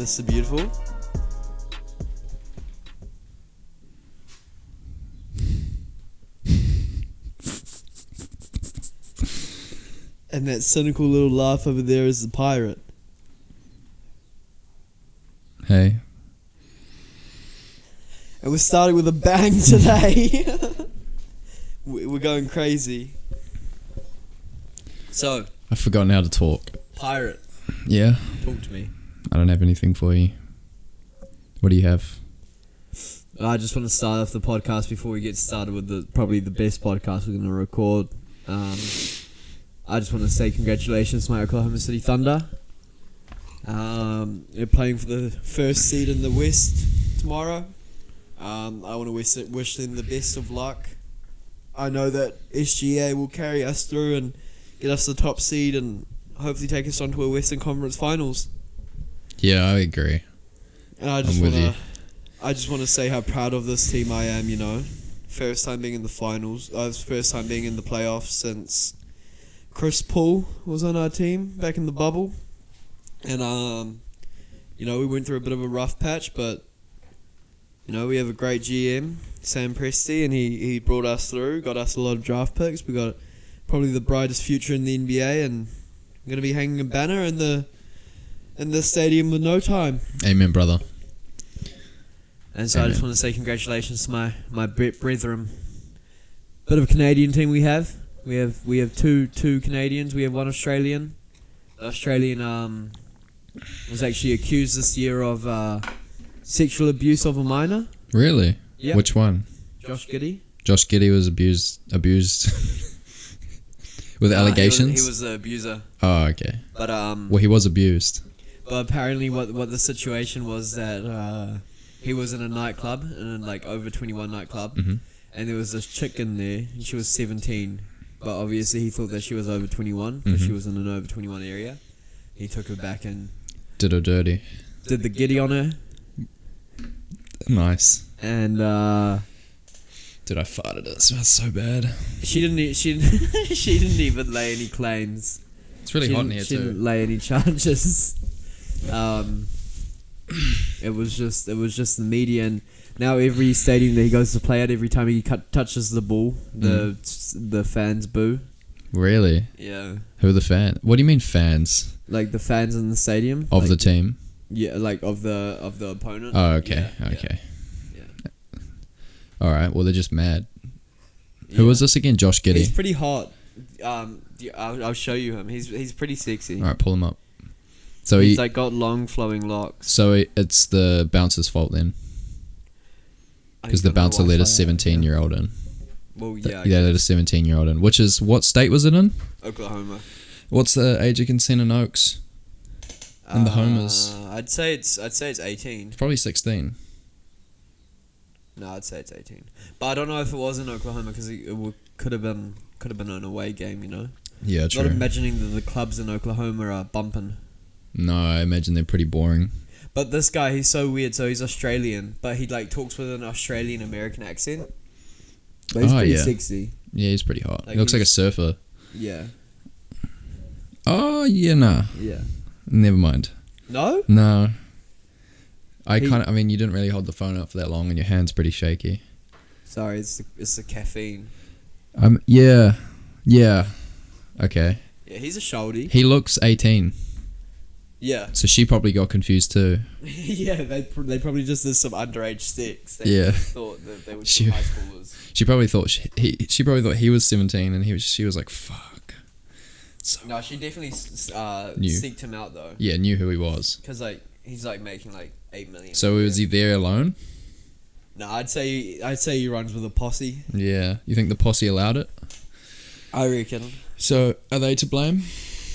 Mr. Beautiful. And that cynical little laugh over there is the pirate. Hey. And we're starting with a bang today. We're going crazy. So, I've forgotten how to talk. pirate, Yeah? talk to me. I don't have anything for you. What do you have? I just want to start off the podcast before we get started with probably the best podcast we're going to record. I just want to say congratulations to my Oklahoma City Thunder. They're playing for the first seed in the West tomorrow. I want to wish them the best of luck. I know that SGA will carry us through and get us the top seed and hopefully take us onto a Western Conference Finals. Yeah, I agree. And I just want to say how proud of this team I am, you know. First time being in the finals. First time being in the playoffs since Chris Paul was on our team back in the bubble. And, you know, we went through a bit of a rough patch, but, you know, we have a great GM, Sam Presti, and he brought us through, got us a lot of draft picks. We got probably the brightest future in the NBA, and we're going to be hanging a banner in the stadium with no time. Amen, brother. And so Amen. I just want to say congratulations to my brethren. Bit of a Canadian team we have. We have two Canadians. We have one Australian. The Australian was actually accused this year of sexual abuse of a minor. Really? Yeah. Which one? Josh Giddey. Josh Giddey was abused with allegations? He was the abuser. Oh, okay. But Well, he was abused. But apparently what the situation was that he was in a nightclub, in like over 21 nightclub, Mm-hmm. and there was this chick in there, and she was 17. But obviously he thought that she was over 21 because she was in an over 21 area. He took her back and Did her dirty. did the giddy on her, Nice. and Dude, I farted. It smells so bad. she didn't even lay any claims. It's really She hot in didn't- here she too. didn't lay any charges. It was just the media, and now every stadium that he goes to play at, every time he touches the ball, the fans boo. Really? Yeah, Who are the fans? What do you mean fans? like the fans in the stadium Of like, the team? Yeah, like of the opponent. Oh, okay. Yeah, Okay. Yeah. Alright, well, they're just mad. Who was this again? Josh Giddey. He's pretty hot. I'll show you him. He's pretty sexy. Alright, pull him up. So He's like got long flowing locks. it's the bouncer's fault then, because the bouncer let a 17-year-old in. Well, yeah. They let a 17-year-old in, which is what state was it in? Oklahoma. What's the age of consent in Oaks? And the homers? I'd say it's 18. It's probably 16. No, I'd say it's 18. But I don't know if it was in Oklahoma because could have been an away game, you know. Yeah, true. Not imagining that the clubs in Oklahoma are bumping. No, I imagine they're pretty boring. But this guy, he's so weird. So he's Australian, but he like talks with an Australian American accent. But he's pretty sexy. Yeah, he's pretty hot. Like, He looks like a surfer. Yeah. Oh, yeah, nah. Yeah. Never mind. No? No. I mean, you didn't really hold the phone up for that long and your hand's pretty shaky. Sorry, it's the caffeine. Yeah. Yeah. Okay. Yeah, he's a shouldie. He looks 18. Yeah. So she probably got confused too. Yeah, they probably just did some underage sex. They Yeah. thought that they were She- high schoolers. She probably thought she probably thought he was 17 and she was like, fuck. So No, she definitely Knew. seeked him out though. yeah, knew who he was. Because like he's like making like 8 million. So was he there alone? No, I'd say he runs with a posse. Yeah. You think the posse allowed it? I reckon. So are they to blame?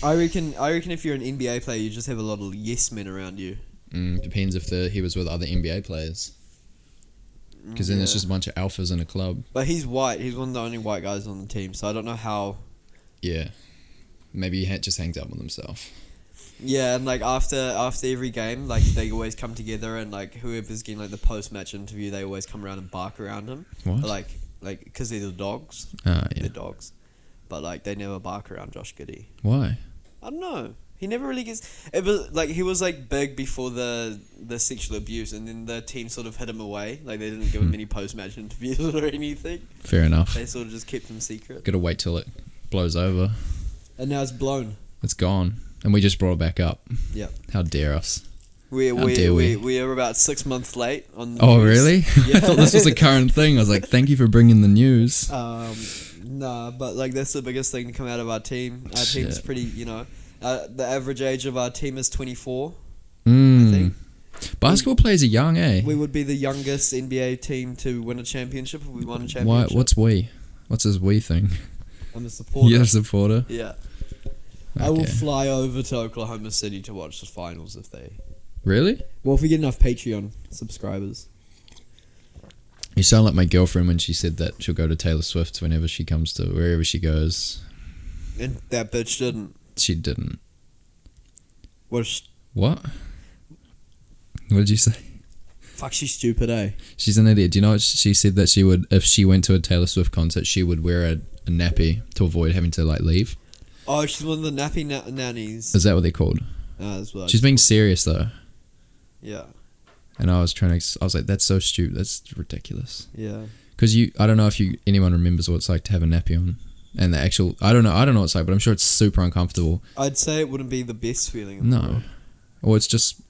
I reckon if you're an NBA player, you just have a lot of yes men around you. Depends if he was with other NBA players. Because then it's just a bunch of alphas in a club. But he's white. He's one of the only white guys on the team, so I don't know how. Yeah. Maybe he just hangs out with himself. Yeah, and like after every game, like they always come together, and like whoever's getting like the post match interview, they always come around and bark around him. What? Like because they're the dogs. Ah, yeah. They're dogs, but like they never bark around Josh Giddey. Why? I don't know. He never really gets. It was like he was like big before the sexual abuse, and then the team sort of hid him away. Like they didn't give him any post-match interviews or anything. Fair enough. They sort of just kept him secret. Gotta wait till it blows over. And now it's blown. It's gone, and we just brought it back up. Yep. How dare us? We are about 6 months late on the Oh, news. really? Yeah. I thought this was a current thing. I was like, thank you for bringing the news. Nah, but like that's the biggest thing to come out of our team. Our team's Shit. pretty, the average age of our team is 24. I Mm. think. Basketball players are young, eh? We would be the youngest NBA team to win a championship if we won a championship. What's we? What's this we thing? I'm a supporter. You're a supporter? Yeah. I will Okay. fly over to Oklahoma City to watch the finals if they... Really? Well, if we get enough Patreon subscribers. You sound like my girlfriend when she said that she'll go to Taylor Swift whenever she comes to wherever she goes. And that bitch didn't. She didn't. What? What? What did you say? Fuck, she's stupid, eh? She's an idiot. Do you know what she said that she would, if she went to a Taylor Swift concert, she would wear a nappy to avoid having to like leave? Oh, she's one of the nappy nannies. Is that what they're called? That's what I She's just being thought. serious though. Yeah. And I was like, that's so stupid. That's ridiculous. Yeah. Because I don't know if anyone remembers what it's like to have a nappy on. And the actual, I don't know what it's like, but I'm sure it's super uncomfortable. I'd say it wouldn't be the best feeling in the No. world. Or it's just,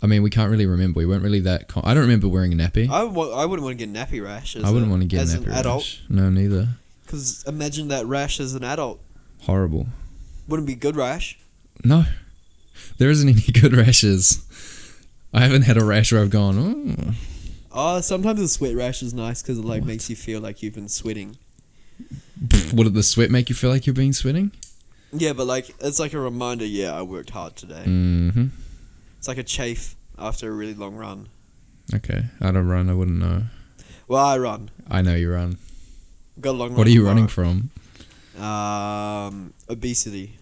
I mean, we can't really remember. We weren't really that, I don't remember wearing a nappy. I wouldn't want to get nappy rash I wouldn't want to get as a nappy an adult. rash. No, neither. Because imagine that rash as an adult. Horrible. Wouldn't be good rash. No. There isn't any good rashes. I haven't had a rash where I've gone, oh. Oh, sometimes the sweat rash is nice because it like What? makes you feel like you've been sweating. What, did the sweat make you feel like you're being sweating? Yeah, but like it's like a reminder. Yeah, I worked hard today. Mm-hmm. It's like a chafe after a really long run. Okay. I don't run. I wouldn't know. Well, I run. I know you run. Got a long run. What are you tomorrow. running from? Obesity.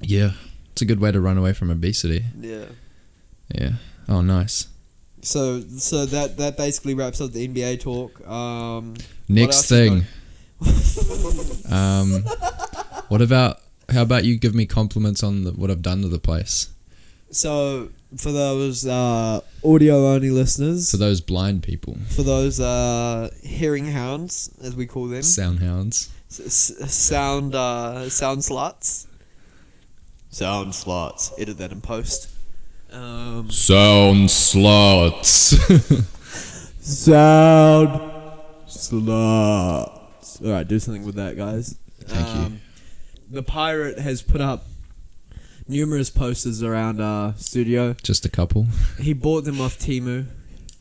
Yeah. It's a good way to run away from obesity. Yeah. Yeah. Oh, nice. So that basically wraps up the NBA talk. Next else you thing. How about you give me compliments on what I've done to the place? So for those audio only listeners, For those blind people. for those hearing hounds as we call them, Sound hounds. sound sluts. Sound sluts. Edit that in post. Sound sluts. Sound sluts. All right, do something with that, guys. Thank you. The pirate has put up numerous posters around our studio. Just a couple. He bought them off Temu.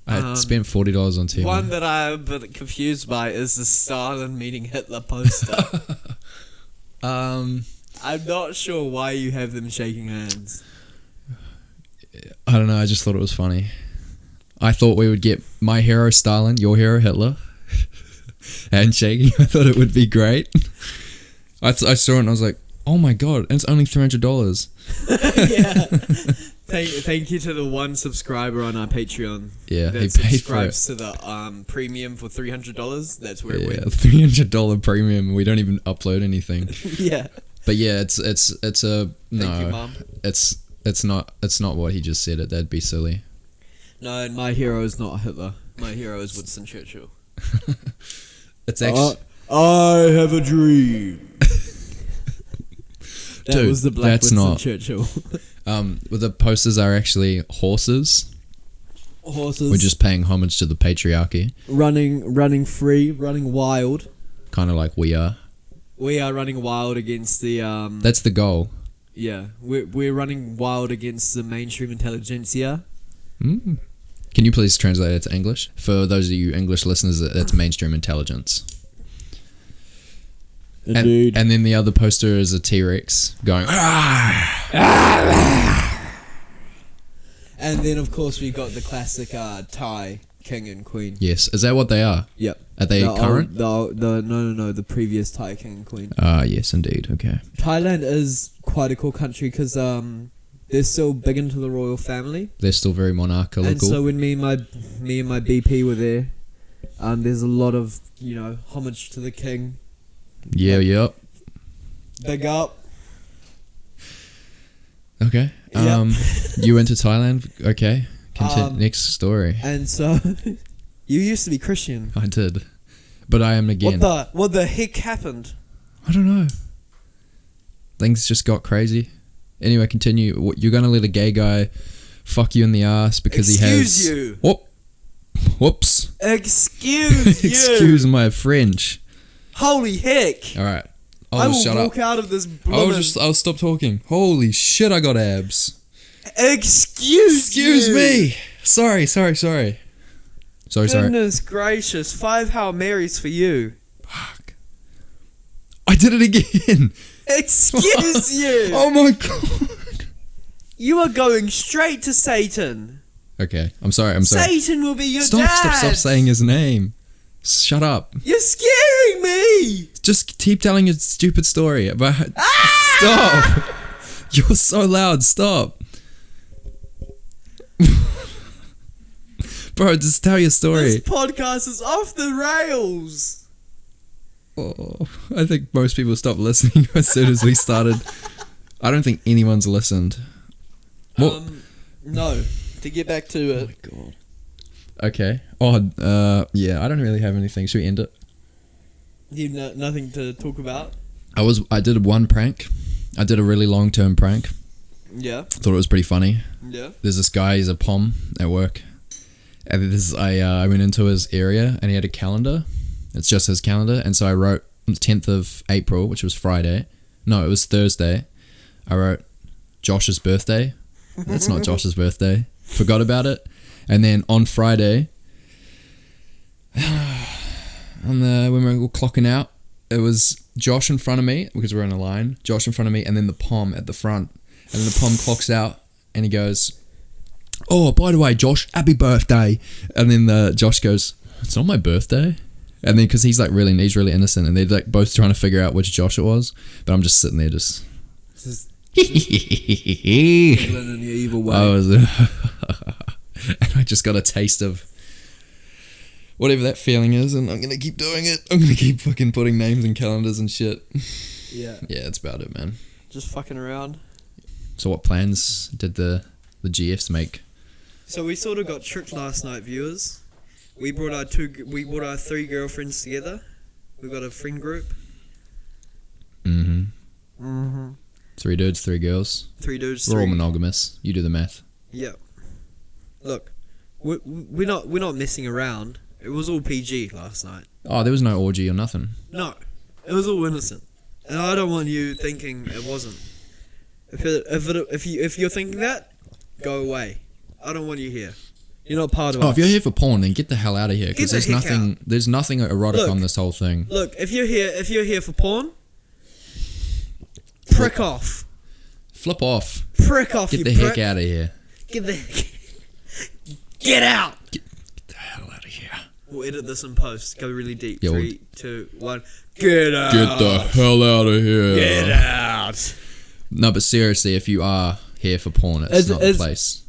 I spent $40 on TV. One that I'm a bit confused by is the Stalin meeting Hitler poster. I'm not sure why you have them shaking hands. I don't know. I just thought it was funny. I thought we would get my hero Stalin, your hero Hitler, handshaking. I thought it would be great. I saw it and I was like, oh my god, and it's only $300. Yeah. Thank you to the one subscriber on our Patreon. Yeah, that he paid for subscribes it. to the premium for $300. That's where Yeah, it went. $300 premium. We don't even upload anything. Yeah. But yeah, it's a no. Thank you, Mum. It's not what he just said. That'd be silly. No, my hero is not Hitler. My hero is Winston Churchill. It's actually I have a dream. That Dude, was the black that's Winston not- Churchill. well, the posters are actually horses. Horses. We're just paying homage to the patriarchy, running free, running wild. kind of like we are. We are running wild against the That's the goal. yeah. We're running wild against the mainstream intelligentsia. Mm. Can you please translate it to English? For those of you English listeners, that's mainstream intelligence. Indeed. And then the other poster is a T-Rex going, And then of course we got the classic Thai king and queen. yes. Is that what they are? Yep. Are they current? The previous Thai king and queen. Yes, indeed. Okay. Thailand is quite a cool country because they're still big into the royal family. They're still very monarchical. And so when me and my BP were there, there's a lot of homage to the king. Yeah, yep. Big up. Okay. Yep. You went to Thailand. Okay. Next story. And so, you used to be Christian. I did, but I am again. What the heck happened? I don't know. Things just got crazy. Anyway, continue. You're gonna let a gay guy fuck you in the ass because he has. Excuse you. Whoops. Excuse you. Excuse my French. Holy heck. All right. I will shut walk up. out of this. I'll stop talking. Holy shit! I got abs. Excuse me. Sorry. Goodness gracious! 5 Hail Marys for you. Fuck. I did it again. Excuse you. Oh my god. You are going straight to Satan. Okay, I'm sorry. Satan will be your dad. Stop saying his name. Shut up. You're scaring me. Just keep telling your stupid story about. Stop. You're so loud. Stop. Bro, just tell your story. This podcast is off the rails. Oh, I think most people stopped listening as soon as we started. I don't think anyone's listened. What? No. To get back to it. Oh my god. Okay. Oh, yeah. I don't really have anything. Should we end it? You've nothing to talk about. I did one prank. I did a really long-term prank. Yeah. Thought it was pretty funny. Yeah. There's this guy. He's a pom at work, and I went into his area and he had a calendar. It's just his calendar, and so I wrote on the 10th of April, which was Friday. No, it was Thursday. I wrote Josh's birthday. That's not Josh's birthday. Forgot about it. And then on Friday, when we were clocking out, it was Josh in front of me, because we're in a line, Josh in front of me, and then the pom at the front. And then the pom clocks out, and he goes, "Oh, by the way, Josh, happy birthday." And then Josh goes, "It's not my birthday." And then, because he's really innocent, and they're both trying to figure out which Josh it was. But I'm just sitting there just in your evil way. And I just got a taste of whatever that feeling is, and I'm going to keep doing it. I'm going to keep fucking putting names in calendars and shit. Yeah. Yeah, that's about it, man. Just fucking around. So what plans did the GFs make? So we sort of got tricked last night, viewers. We brought our 3 girlfriends together. We got a friend group. Mm-hmm. 3 dudes, 3 girls. 3 dudes. We're all monogamous. You do the math. Yeah. Look, we're not messing around. It was all PG last night. Oh, there was no orgy or nothing. No, it was all innocent, and I don't want you thinking it wasn't. If you're thinking that, go away. I don't want you here. You're not part of us. Oh, if you're here for porn, then get the hell out of here, because Get the heck out. There's nothing erotic on this whole thing. Look, if you're here for porn, prick off. Flip off. Prick off. Get the heck out of here. Get out. Get the hell out of here. We'll edit this in post. Go really deep. Yeah, 3, 2, 1. Get out. Get the hell out of here. Get out. No, but seriously, if you are here for porn, it's not the place.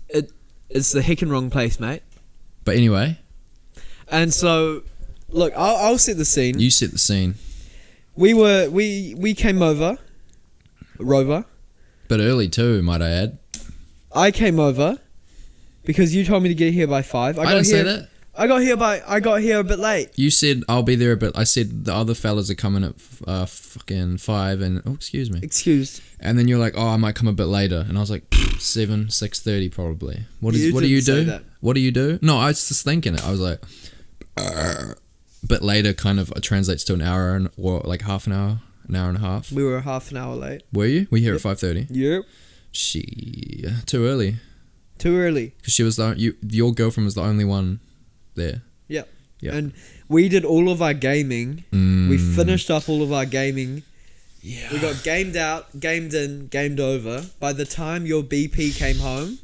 It's the heckin' wrong place, mate. But anyway. And so, look, I'll set the scene. You set the scene. We came over. Rover. But early too, might I add. I came over because you told me to get here by 5. I didn't say that. I got here a bit late. You said I'll be there a bit. I said the other fellas are coming at fucking 5, and excuse me. Excused. And then you're like, oh, I might come a bit later, and I was like 6:30 probably. What do you do? What do you do? No, I was just thinking it. I was like, a bit later kind of translates to an hour or like half an hour and a half. We were half an hour late. Were you? We here at 5:30. Yep. Too early. Too early. Because she was your girlfriend was the only one there. Yep. Yeah. And we did all of our gaming. We finished up all of our gaming. Yeah. We got gamed out, gamed in, gamed over. By the time your BP came home,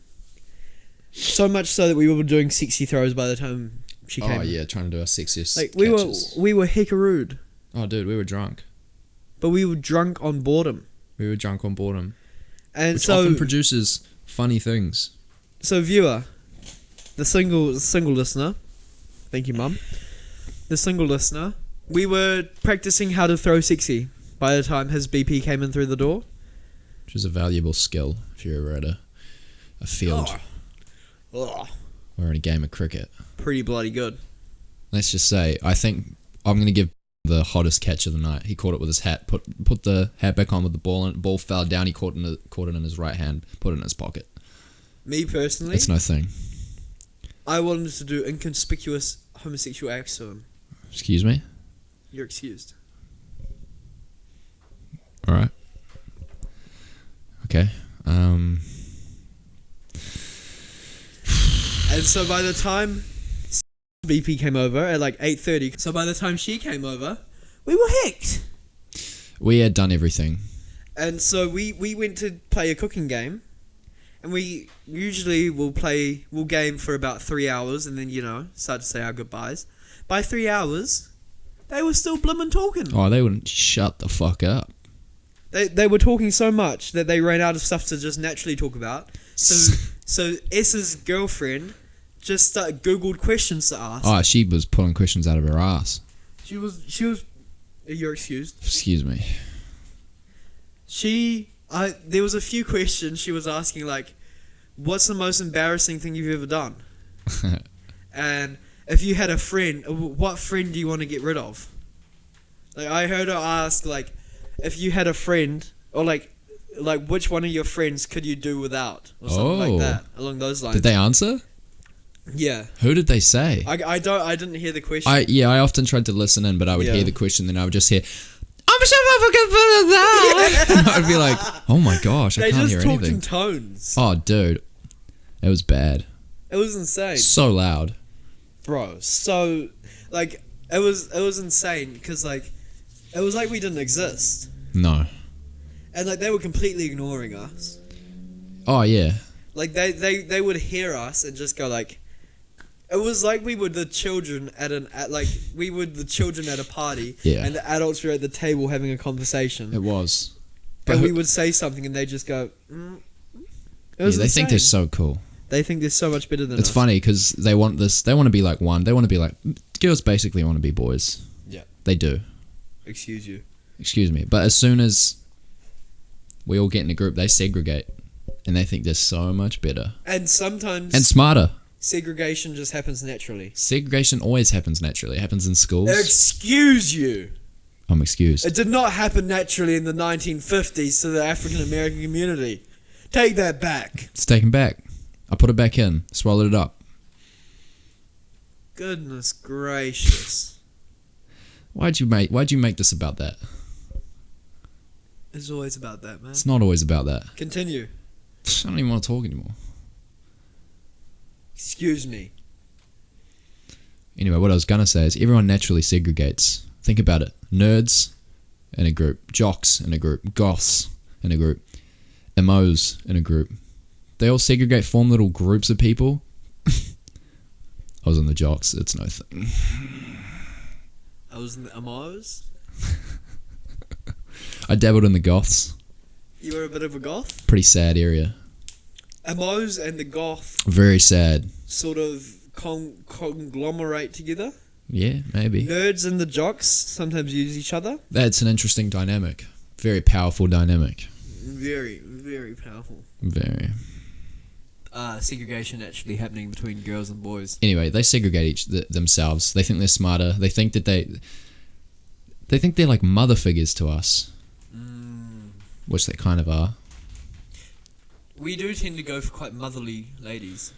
so much so that we were doing 60 throws by the time she came. Oh yeah, trying to do our sexiest catches. we were hecka rude. Oh dude, we were drunk. But we were drunk on boredom. We were drunk on boredom. And which so often produces funny things. So viewer, the single listener, thank you mum. The single listener, we were practicing how to throw sexy by the time his BP came in through the door. which is a valuable skill if you're ever at a field Oh, or in a game of cricket. pretty bloody good. Let's just say, I think I'm going to give the hottest catch of the night. He caught it with his hat, put the hat back on with the ball, and ball fell down. He caught it in his right hand, put it in his pocket. Me personally, It's no thing. I wanted to do inconspicuous homosexual acts to him. Excuse me? You're excused. Alright. Okay. And so by the time BP came over at like 8:30, so by the time she came over, we were hicked. We had done everything. And so we went to play a cooking game, and we usually will game for about 3 hours, and then, you know, start to say our goodbyes. By 3 hours, they were still blimmin' talking. Oh, they wouldn't shut the fuck up. They were talking so much that they ran out of stuff to just naturally talk about. So S's girlfriend just Googled questions to ask. Oh, she was pulling questions out of her ass. She was. You're excused. Excuse me. There was a few questions she was asking, like, what's the most embarrassing thing you've ever done? And if you had a friend, what friend do you want to get rid of? Like, I heard her ask, like, if you had a friend, or like which one of your friends could you do without, or something like that, along those lines. Did they answer? Yeah. Who did they say? I didn't hear the question. I often tried to listen in, but I would hear the question, then I would just hear, I'm so fucking and I'd be like, oh my gosh, I can't hear They just talked anything. in tones. Oh, dude. It was bad. It was insane. So loud. Bro, so, like, it was insane, because, like, it was like we didn't exist. No. And, like, they were completely ignoring us. Oh, yeah. Like, they would hear us and just go, like, it was like we were the children at a party, Yeah. and the adults were at the table having a conversation. It was. And we would say something, and they just go, It was they think they're so cool. They think they're so much better than us. It's funny because they want to be like one. They want to be like, girls basically want to be boys. Yeah. They do. Excuse you. Excuse me. But as soon as we all get in a group, they segregate. And they think they're so much better. And sometimes... And smarter. Segregation just happens naturally. Segregation always happens naturally. It happens in schools. Excuse you. I'm excused. It did not happen naturally in the 1950s to the African American community. Take that back. It's taken back. I put it back in. Swallowed it up. Goodness gracious. Why'd you make this about that? It's always about that, man. It's not always about that. Continue. I don't even want to talk anymore. Excuse me. Anyway, what I was gonna say is everyone naturally segregates. Think about it. Nerds in a group, jocks in a group, goths in a group, emos in a group. They all segregate, form little groups of people. I was in the jocks. It's no thing. I was in the emos. I dabbled in the goths. You were a bit of a goth? Pretty sad area. Emos and the goth Very sad. sort of conglomerate together. Yeah, maybe. Nerds and the jocks sometimes use each other. That's an interesting dynamic. Very powerful dynamic. Very, very powerful. Very. Segregation actually happening between girls and boys. Anyway, they segregate themselves. They think they're smarter. They think that they think they're like mother figures to us. Which they kind of are. We do tend to go for quite motherly ladies.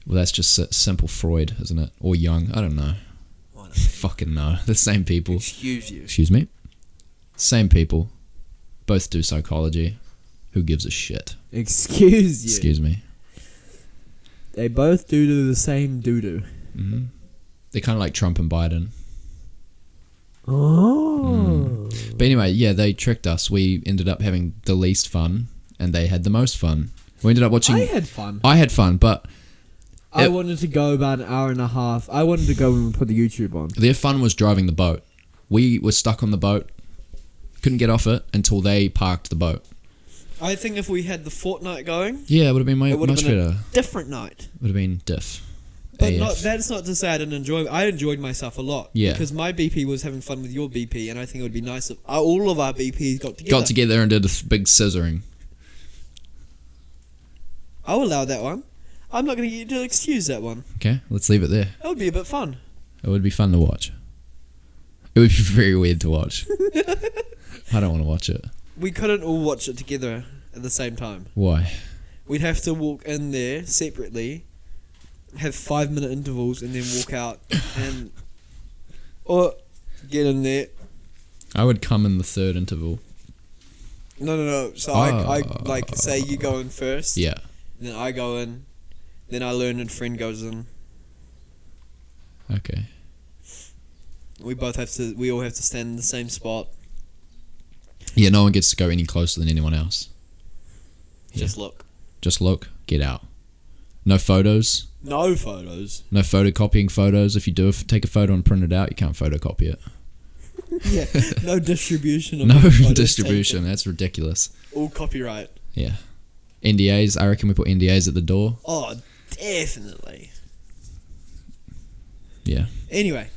Well, that's just simple Freud, isn't it? Or Jung. I don't know. Fucking no. The same people. Excuse you. Excuse me? Same people. Both do psychology. Who gives a shit? Excuse you. Excuse me. They both do the same doo-doo. Mm-hmm. They're kind of like Trump and Biden. Oh. But anyway, yeah, they tricked us. We ended up having the least fun, and they had the most fun. We ended up watching... I had fun. I had fun, but... I wanted to go about an hour and a half. I wanted to go and put the YouTube on. Their fun was driving the boat. We were stuck on the boat, couldn't get off it until they parked the boat. I think if we had the fortnight going... Yeah, it would have been much better. Different night. Would have been diff. But that's not to say I didn't enjoy it. I enjoyed myself a lot. Yeah. Because my BP was having fun with your BP, and I think it would be nice if all of our BPs got together. Got together and did a big scissoring. I'll allow that one. I'm not going to get you to excuse that one. Okay, let's leave it there. That would be a bit fun. It would be fun to watch. It would be very weird to watch. I don't want to watch it. We couldn't all watch it together at the same time. Why? We'd have to walk in there separately, have 5-minute intervals, and then walk out and or get in there. I would come in the third interval. No. So I like say you go in first. Yeah. Then I go in. Then our learned friend goes in. Okay. We all have to stand in the same spot. Yeah, no one gets to go any closer than anyone else. Just look. Just look. Get out. No photos. No photos. No photocopying photos. If you do take a photo and print it out, you can't photocopy it. Yeah. No distribution. Of No photos distribution. taken. That's ridiculous. All copyright. Yeah. NDAs. I reckon we put NDAs at the door. Oh, definitely. Yeah. Anyway.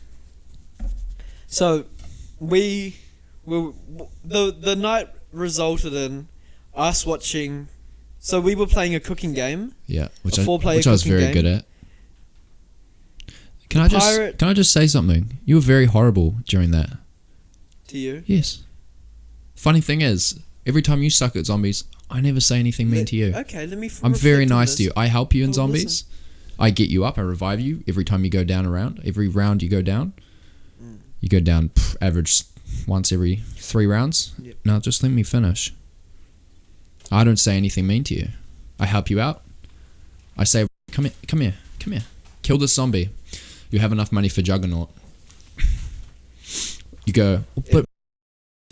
So, the night resulted in us watching. So we were playing a cooking game. Yeah, which A I four-player was cooking very game. good at. Can I just say something? You were very horrible during that. To you? Yes. Funny thing is, every time you suck at zombies, I never say anything mean to you. Okay, let me. I'm very reflect on nice this. to you. I help you in Oh, zombies. listen. I get you up. I revive you every time you go down a round. Every round you go down. You go down average once every 3 rounds. Yep. Now just let me finish. I don't say anything mean to you. I help you out. I say, come here. Kill this zombie. You have enough money for Juggernaut. You go, but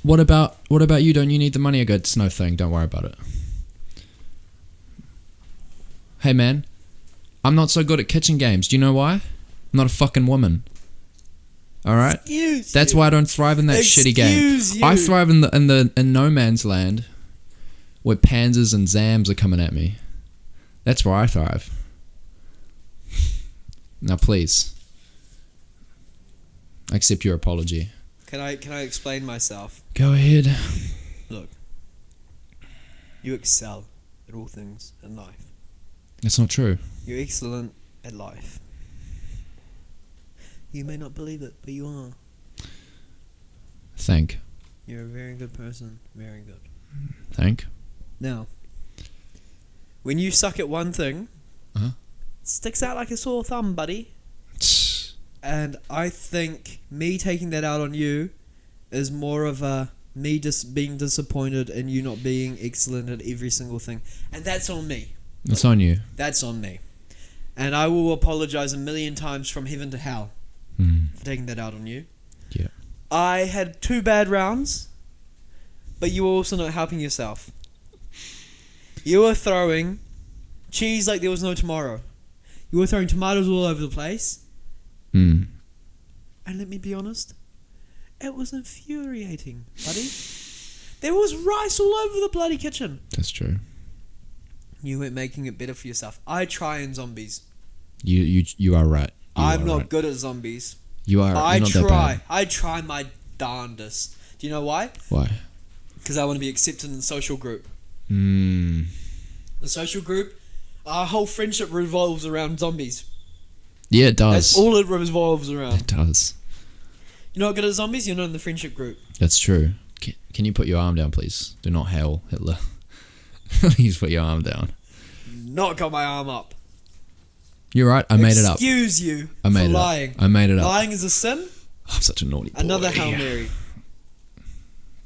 what about you? Don't you need the money? I go, it's no thing. Don't worry about it. Hey man, I'm not so good at kitchen games. Do you know why? I'm not a fucking woman. Alright? That's why I don't thrive in that shitty game. Excuse you. I thrive in no man's land where panzers and zams are coming at me. That's where I thrive. Now please. I accept your apology. Can I explain myself? Go ahead. Look. You excel at all things in life. That's not true. You're excellent at life. You may not believe it, but you are. Thank. You're a very good person. Very good. Thank. Now, when you suck at one thing, Uh-huh. it sticks out like a sore thumb, buddy. And I think me taking that out on you is more of a me just being disappointed and you not being excellent at every single thing. And that's on me. It's on you. That's on me. And I will apologize 1,000,000 times from heaven to hell for taking that out on you. Yeah. I had 2 bad rounds, but you were also not helping yourself. You were throwing cheese like there was no tomorrow. You were throwing tomatoes all over the place. And let me be honest, it was infuriating, buddy. There was rice all over the bloody kitchen. That's true. You weren't making it better for yourself. I try in zombies. You are right. I'm not good at zombies. You are. I You're not that try. bad. I try my darndest. Do you know why? Why? Because I want to be accepted in the social group. The The social group, our whole friendship revolves around zombies. Yeah, it does. That's all it revolves around. It does. You're not good at zombies, you're not in the friendship group. That's true. Can you put your arm down, please? Do not hail Hitler. Please put your arm down. Not got my arm up. You're right. I made it up. Excuse you I made for it lying. up. I made it up. Lying is a sin. I'm such a naughty boy. Another Hail Mary.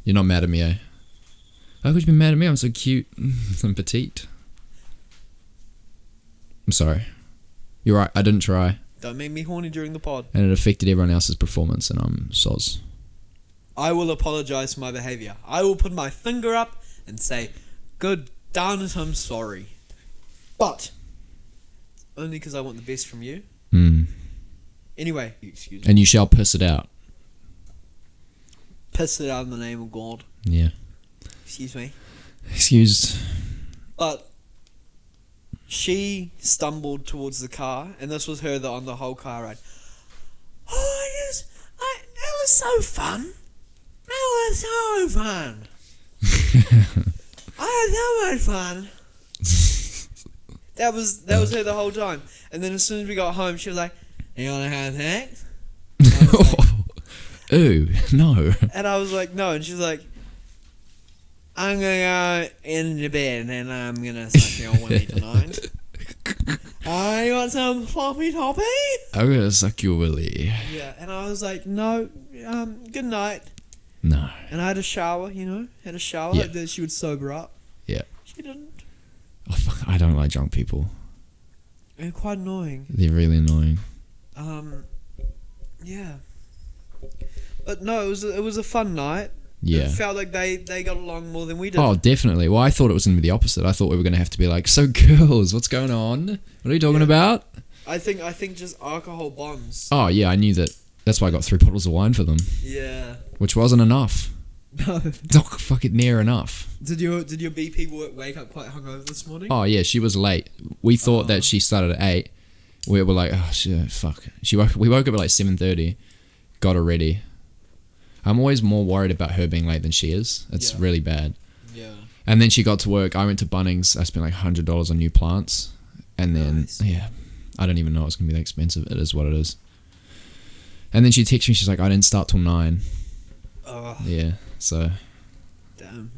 You're not mad at me, eh? How could you be mad at me? I'm so cute and petite. I'm sorry. You're right. I didn't try. Don't make me horny during the pod. And it affected everyone else's performance, and I'm soz. I will apologize for my behavior. I will put my finger up and say, good darn it, I'm sorry. But, only because I want the best from you. Anyway, excuse me. And you shall piss it out. Piss it out in the name of God. Yeah. Excuse me. Excused. But she stumbled towards the car, and this was her on the whole car ride. Oh, it was so fun. It was so fun. I had so much fun. That was her the whole time. And then as soon as we got home, she was like, "You wanna have sex?" Ooh, no. And I was like, "No." And she was like, "I'm gonna go in the bed and I'm gonna suck your willy tonight." I want some floppy toppy. I'm gonna suck your willy. Yeah, and I was like, "No, good night." No. And I had a shower, Yeah. Hope that she would sober up. Yeah. She didn't. Oh fuck! I don't like drunk people. And quite annoying. They're really annoying. Yeah. But no, it was a fun night. Yeah. It felt like they got along more than we did. Oh, definitely. Well, I thought it was going to be the opposite. I thought we were going to have to be like, so girls, what's going on? What are you talking about? I think just alcohol bonds. Oh, yeah, I knew that. That's why I got 3 bottles of wine for them. Yeah. Which wasn't enough. No. Not fucking near enough. Did your BP wake up quite hungover this morning? Oh, yeah, she was late. We thought that she started at 8. We were like, oh, shit, fuck. We woke up at like 7:30, got her ready. I'm always more worried about her being late than she is. It's really bad. Yeah. And then she got to work. I went to Bunnings. I spent like $100 on new plants. And then, I don't even know it's going to be that expensive. It is what it is. And then she texted me. She's like, I didn't start till 9. Oh. Yeah, so. Damn.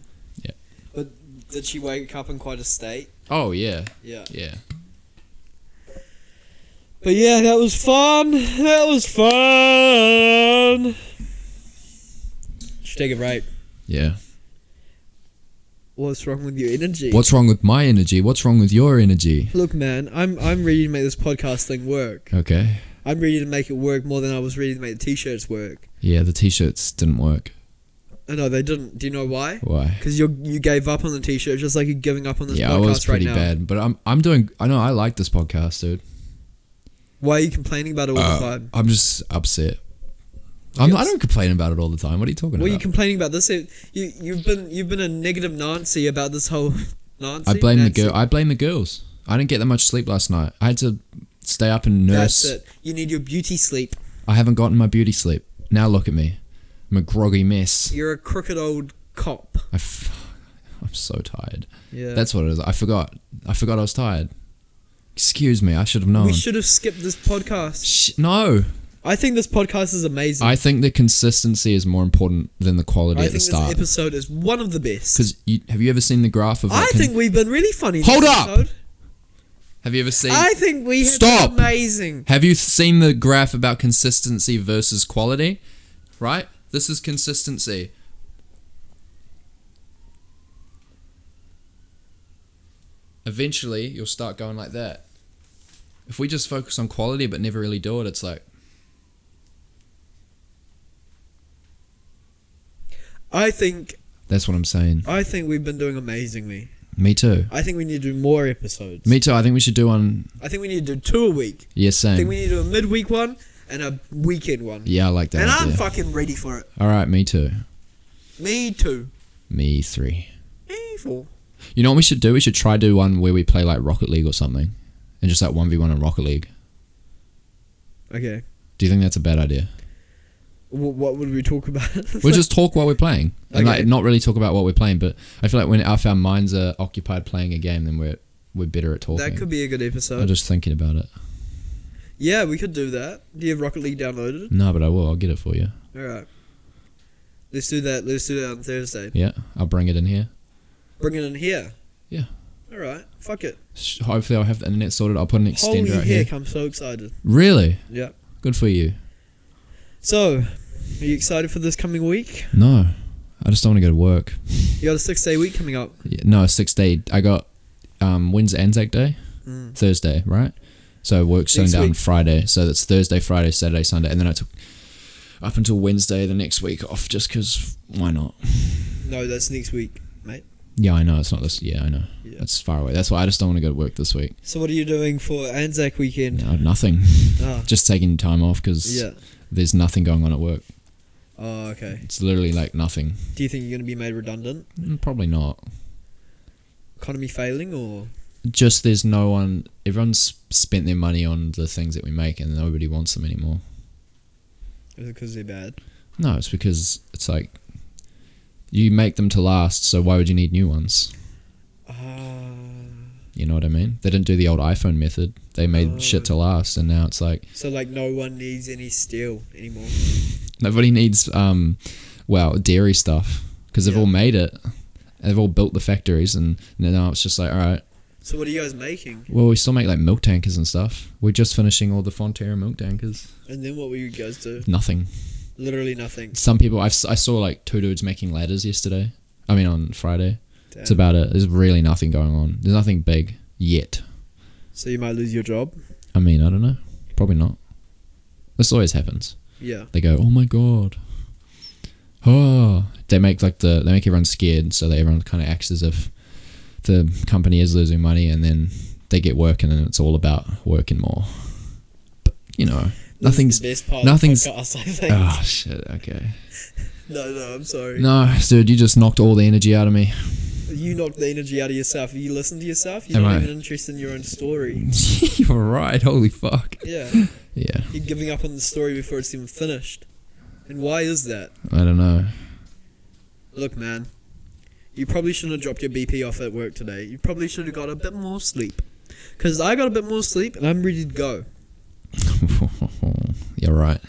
Yeah. But did she wake up in quite a state? Oh, yeah. Yeah. Yeah. But yeah, that was fun. Should take a break. Yeah. What's wrong with your energy? What's wrong with my energy? What's wrong with your energy? Look, man, I'm ready to make this podcast thing work. Okay. I'm ready to make it work more than I was ready to make the t-shirts work. Yeah, the t-shirts didn't work. No, they didn't. Do you know why? Why? Because you gave up on the t-shirt just like you're giving up on this podcast right now. Yeah, I was pretty bad, but I'm doing. I know I like this podcast, dude. Why are you complaining about it all the time? I'm just upset. I don't complain about it all the time. What are you talking about? What are you complaining about? You've been a negative Nancy about this whole Nancy. I blame the girls. I didn't get that much sleep last night. I had to stay up and nurse. That's it. You need your beauty sleep. I haven't gotten my beauty sleep. Now look at me. I'm a groggy mess. You're a crooked old cop. I'm so tired. Yeah. That's what it is. I forgot I was tired. Excuse me. I should have known. We should have skipped this podcast. No. I think this podcast is amazing. I think the consistency is more important than the quality at the start. I think this episode is one of the best. Because have you ever seen the graph of? I think we've been really funny. Hold up! Have you ever seen? I think we have been amazing. Have you seen the graph about consistency versus quality? Right? This is consistency. Eventually, you'll start going like that. If we just focus on quality but never really do it, it's like... That's what I'm saying. I think we've been doing amazingly. Me too. I think we need to do more episodes. Me too. I think we should do one... I think we need to do 2 a week. Yeah, same. I think we need to do a midweek one and a weekend one. Yeah, I like that idea. I'm fucking ready for it. Alright, me too. Me too. Me 3. Me 4. You know what we should do? We should try do one where we play like Rocket League or something. And just like 1v1 in Rocket League. Okay. Do you think that's a bad idea? What would we talk about? We'll just talk while we're playing. And Okay. like not really talk about what we're playing, but I feel like if our minds are occupied playing a game, then we're better at talking. That could be a good episode. I'm just thinking about it. Yeah, we could do that. Do you have Rocket League downloaded? No, but I will. I'll get it for you. Alright. Let's do that. Let's do that on Thursday. Yeah, I'll bring it in here. Bring it in here. Yeah. Alright. Fuck it. Hopefully I'll have the internet sorted. I'll put an extender Holy out here. heck, I'm so excited. Really? Yeah. Good for you. So, are you excited for this coming week? No. I just don't want to go to work. You got a 6-day week coming up. Yeah, no, 6 day. I got when's Anzac Day? Thursday, right? So work's shutting down Friday. So that's Thursday, Friday, Saturday, Sunday. And then I took up until Wednesday the next week off just because why not? No, that's next week, mate. Yeah, I know. It's not this. Yeah, I know. Yeah. That's far away. That's why I just don't want to go to work this week. So what are you doing for Anzac weekend? No, nothing. Ah. Just taking time off because there's nothing going on at work. Oh, okay. It's literally like nothing. Do you think you're going to be made redundant? Probably not. Economy failing or? Just there's no one. Everyone's spent their money on the things that we make and nobody wants them anymore. Is it because they're bad? No, it's because it's like you make them to last, so why would you need new ones? You know what I mean? They didn't do the old iPhone method. They made shit to last, and now it's like... So, like, no one needs any steel anymore. Nobody needs, dairy stuff. Because they've all made it. They've all built the factories, and now it's just like, alright. So what are you guys making? Well, we still make, like, milk tankers and stuff. We're just finishing all the Fonterra milk tankers. And then what will you guys do? Nothing. Literally nothing. Some people... I saw, like, 2 dudes making ladders yesterday. On Friday. Damn. That's about it. There's really nothing going on. There's nothing big yet. So you might lose your job? I mean, I don't know. Probably not. This always happens. Yeah. They go, oh my god. Oh. They make everyone scared, so that everyone kind of acts as if the company is losing money, and then they get work, and then it's all about working more. But, nothing's... the best part nothing's... of the podcast, I think. Oh, shit, okay. No, I'm sorry. No, dude, you just knocked all the energy out of me. You knocked the energy out of yourself. You listen to yourself. You're Am not I? even interested in your own story. You're right. Holy fuck. Yeah. Yeah. You're giving up on the story before it's even finished. And why is that? I don't know. Look, man. You probably shouldn't have dropped your BP off at work today. You probably should have got a bit more sleep. Because I got a bit more sleep and I'm ready to go. You're right.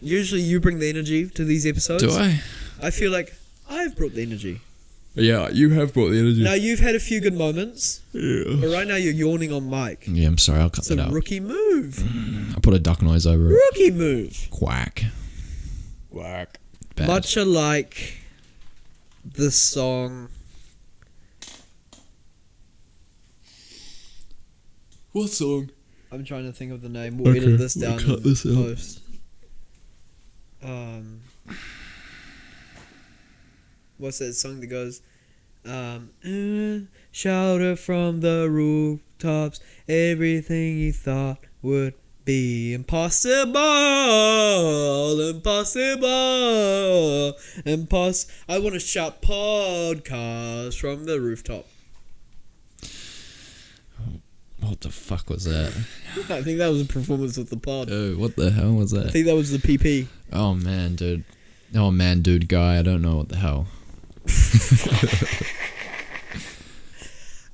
Usually you bring the energy to these episodes. Do I? I feel like I've brought the energy. Yeah, you have brought the energy. Now you've had a few good moments. Yeah. But right now you're yawning on mic. Yeah, I'm sorry. I'll cut It's that a out. rookie move. I'll put a duck noise over it. Rookie move. Quack. Quack. Bad. Much alike the song. What song? I'm trying to think of the name. We'll edit this down cut in this out. post. What's that song that goes? Shout it from the rooftops, everything you thought would be impossible, I want to shout podcast from the rooftop. What the fuck was that? I think that was a performance of the pod. Oh, what the hell was I that? think that was the PP. Oh man, dude. Oh man, dude, guy. I don't know what the hell.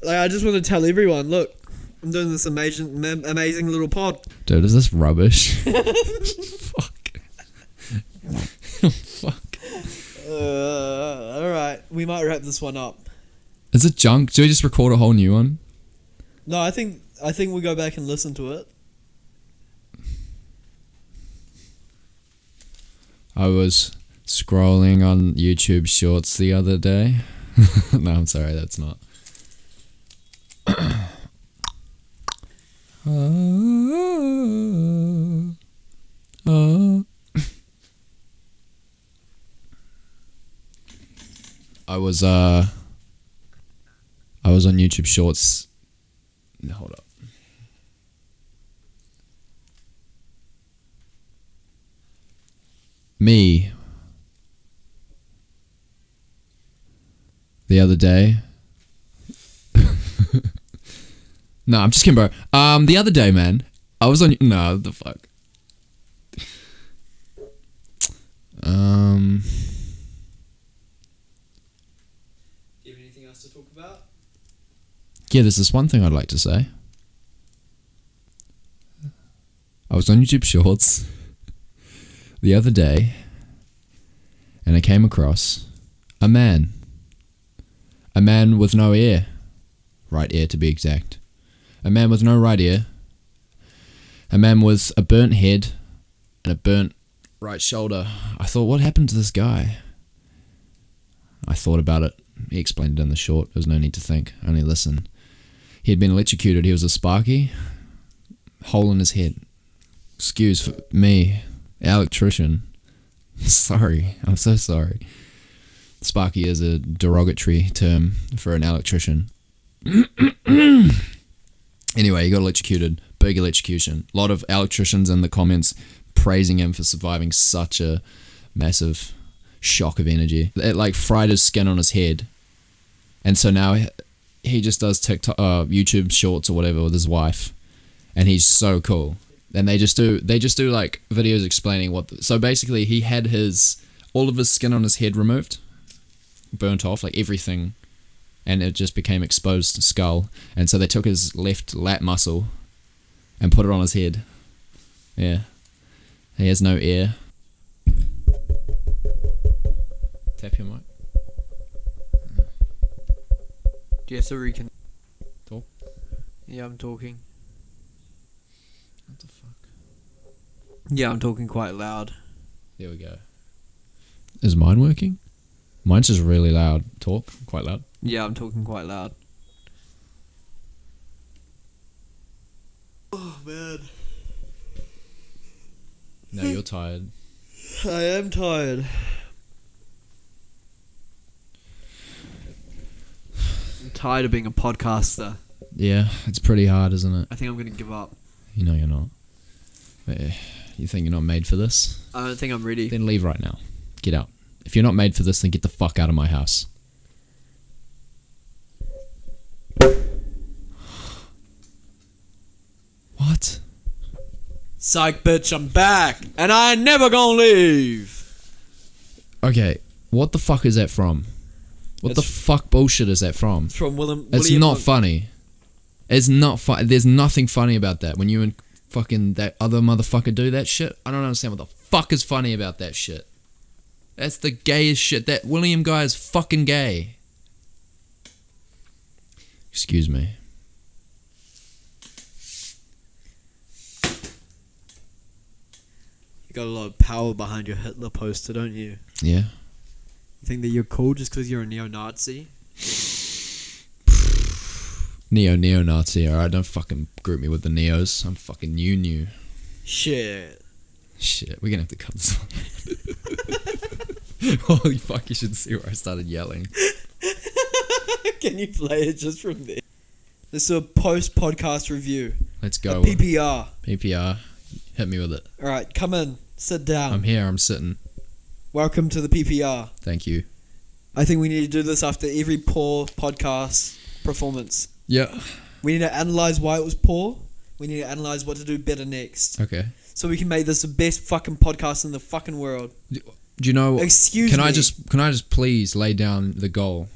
Like, I just want to tell everyone, look, I'm doing this amazing little pod. Dude, is this rubbish? Fuck. Fuck. Alright, we might wrap this one up. Is it junk? Do we just record a whole new one? No, I think we go back and listen to it. I was scrolling on YouTube Shorts the other day. No, I'm sorry, that's not. I was on YouTube Shorts. Hold up. Me. The other day. No, I'm just kidding, bro. The other day, man, I was on... No, the fuck. Do you have anything else to talk about? Yeah, there's this one thing I'd like to say. I was on YouTube Shorts the other day, and I came across a man. A man with no ear. Right ear, to be exact. A man with no right ear. A man with a burnt head and a burnt right shoulder. I thought, what happened to this guy? I thought about it. He explained it in the short. There was no need to think, only listen. He had been electrocuted. He was a Sparky. Hole in his head. Excuse me, electrician. Sorry, I'm so sorry. Sparky is a derogatory term for an electrician. Anyway, he got electrocuted. Big electrocution. A lot of electricians in the comments praising him for surviving such a massive shock of energy. It like fried his skin on his head. And so now he just does TikTok, YouTube shorts or whatever with his wife. And he's so cool. And they just do like videos explaining so basically he had all of his skin on his head removed. Burnt off, like everything and it just became exposed skull. And so they took his left lat muscle and put it on his head. Yeah. He has no ear. Tap your mic. Do you have to reconnect? Talk. Yeah, I'm talking. What the fuck? Yeah, I'm talking quite loud. There we go. Is mine working? Mine's just really loud. Talk quite loud. Yeah, I'm talking quite loud. Oh, man. No, you're tired. I am tired. I'm tired of being a podcaster. Yeah, it's pretty hard, isn't it? I think I'm going to give up. You know you're not. You think you're not made for this? I don't think I'm ready. Then leave right now. Get out. If you're not made for this, then get the fuck out of my house. What? Psych, bitch, I'm back. And I ain't never gonna leave. Okay, what the fuck is that from? What the fuck bullshit is that from? It's from It's not funny. It's not fun. There's nothing funny about that. When you and fucking that other motherfucker do that shit, I don't understand what the fuck is funny about that shit. That's the gayest shit. That William guy is fucking gay. Excuse me. You got a lot of power behind your Hitler poster, don't you? Yeah. You think that you're cool just because you're a neo-Nazi? Neo-Nazi, alright? Don't fucking group me with the neos. I'm fucking new. Shit. We're gonna have to cut this one. Holy fuck, you should see where I started yelling. Can you play it just from there? Let's do a post-podcast review. Let's go. A PPR. PPR. Hit me with it. Alright, come in. Sit down. I'm here, I'm sitting. Welcome to the PPR. Thank you. I think we need to do this after every poor podcast performance. Yeah. We need to analyze why it was poor. We need to analyze what to do better next. Okay. So we can make this the best fucking podcast in the fucking world. Do you know? Excuse me. Can I just please lay down the goal?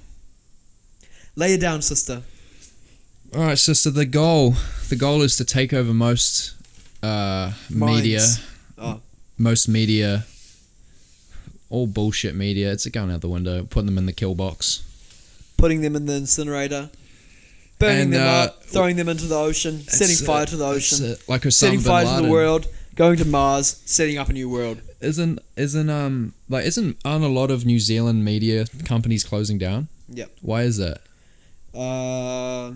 Lay it down, sister. All right, sister. The goal is to take over most media. Oh. Most media. All bullshit media. It's going out the window. Putting them in the kill box. Putting them in the incinerator. Burning them up. Throwing them into the ocean. Setting fire to the ocean. Like Osama setting bin fire to Laden. the world. Going to Mars. Setting up a new world. Aren't a lot of New Zealand media companies closing down? Yep. Why is that? I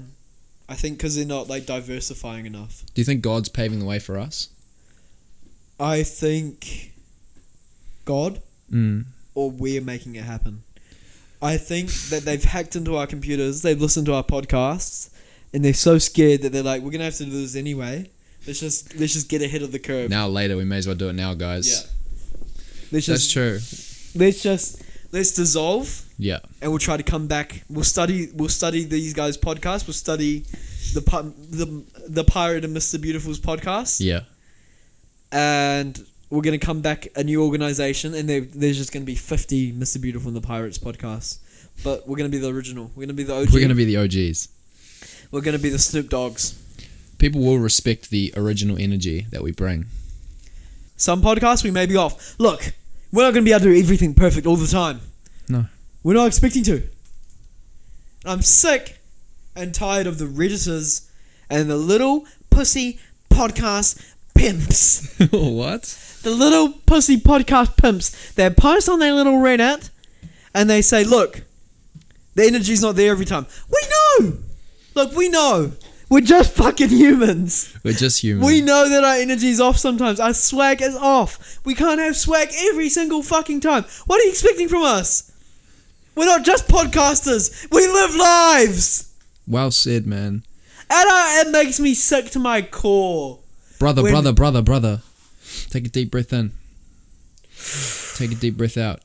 think because they're not like diversifying enough. Do you think God's paving the way for us? I think God or we're making it happen. I think that they've hacked into our computers, they've listened to our podcasts, and they're so scared that they're like, we're gonna have to do this anyway. Let's just get ahead of the curve. Now later, we may as well do it now, guys. Yeah. That's true. Let's dissolve. Yeah. And we'll try to come back. We'll study these guys' podcasts. We'll study the Pirate and Mr. Beautiful's podcast. Yeah. And we're going to come back a new organization, and there's just going to be 50 Mr. Beautiful and the Pirates podcasts. But we're going to be the original. We're going to be the OG. We're going to be the OGs. We're going to be the Snoop Dogs. People will respect the original energy that we bring. Some podcasts we may be off. Look, we're not going to be able to do everything perfect all the time. No. We're not expecting to. I'm sick and tired of the Redditors and the little pussy podcast pimps. What? The little pussy podcast pimps. They post on their little Reddit and they say, look, the energy's not there every time. We know! Look, we know. We're just fucking humans. We're just humans. We know that our energy's off sometimes. Our swag is off. We can't have swag every single fucking time. What are you expecting from us? We're not just podcasters. We live lives. Well said, man. And it makes me sick to my core. Brother. Take a deep breath in. Take a deep breath out.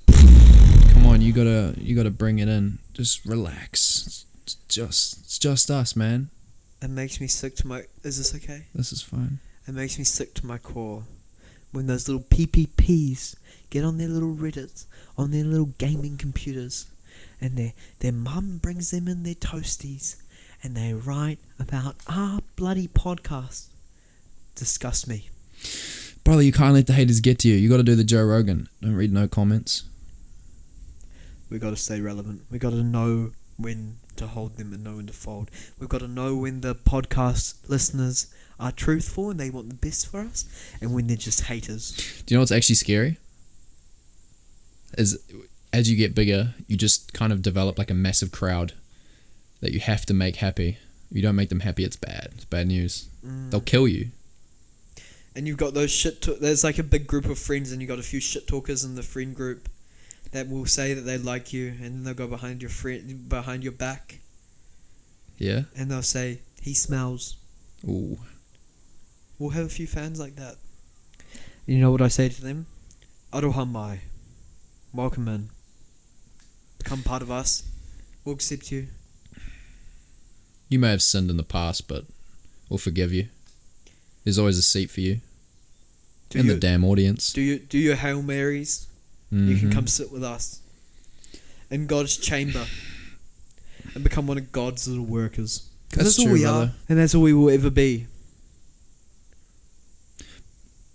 Come on, you gotta bring it in. Just relax. It's just us, man. It makes me sick to my... Is this okay? This is fine. It makes me sick to my core when those little PPPs get on their little Reddits, on their little gaming computers, and their mum brings them in their toasties, and they write about our bloody podcast. Disgust me. Brother, you can't let the haters get to you. You got to do the Joe Rogan. Don't read no comments. We got to stay relevant. We got to know when to hold them and know when to fold. We've got to know when the podcast listeners are truthful and they want the best for us, and when they're just haters. Do you know what's actually scary? Is as you get bigger, you just kind of develop like a massive crowd that you have to make happy. If you don't make them happy, it's bad. It's bad news. They'll kill you. And you've got those there's like a big group of friends, and you've got a few shit talkers in the friend group that will say that they like you, and then they'll go behind your back. Yeah. And they'll say, he smells. Ooh. We'll have a few fans like that. You know what I say to them? Aroha mai. Welcome in. Become part of us. We'll accept you. You may have sinned in the past, but we'll forgive you. There's always a seat for you. In the damn audience. Do your Hail Marys. You can come sit with us in God's chamber and become one of God's little workers. That's all true, we brother. are, and that's all we will ever be.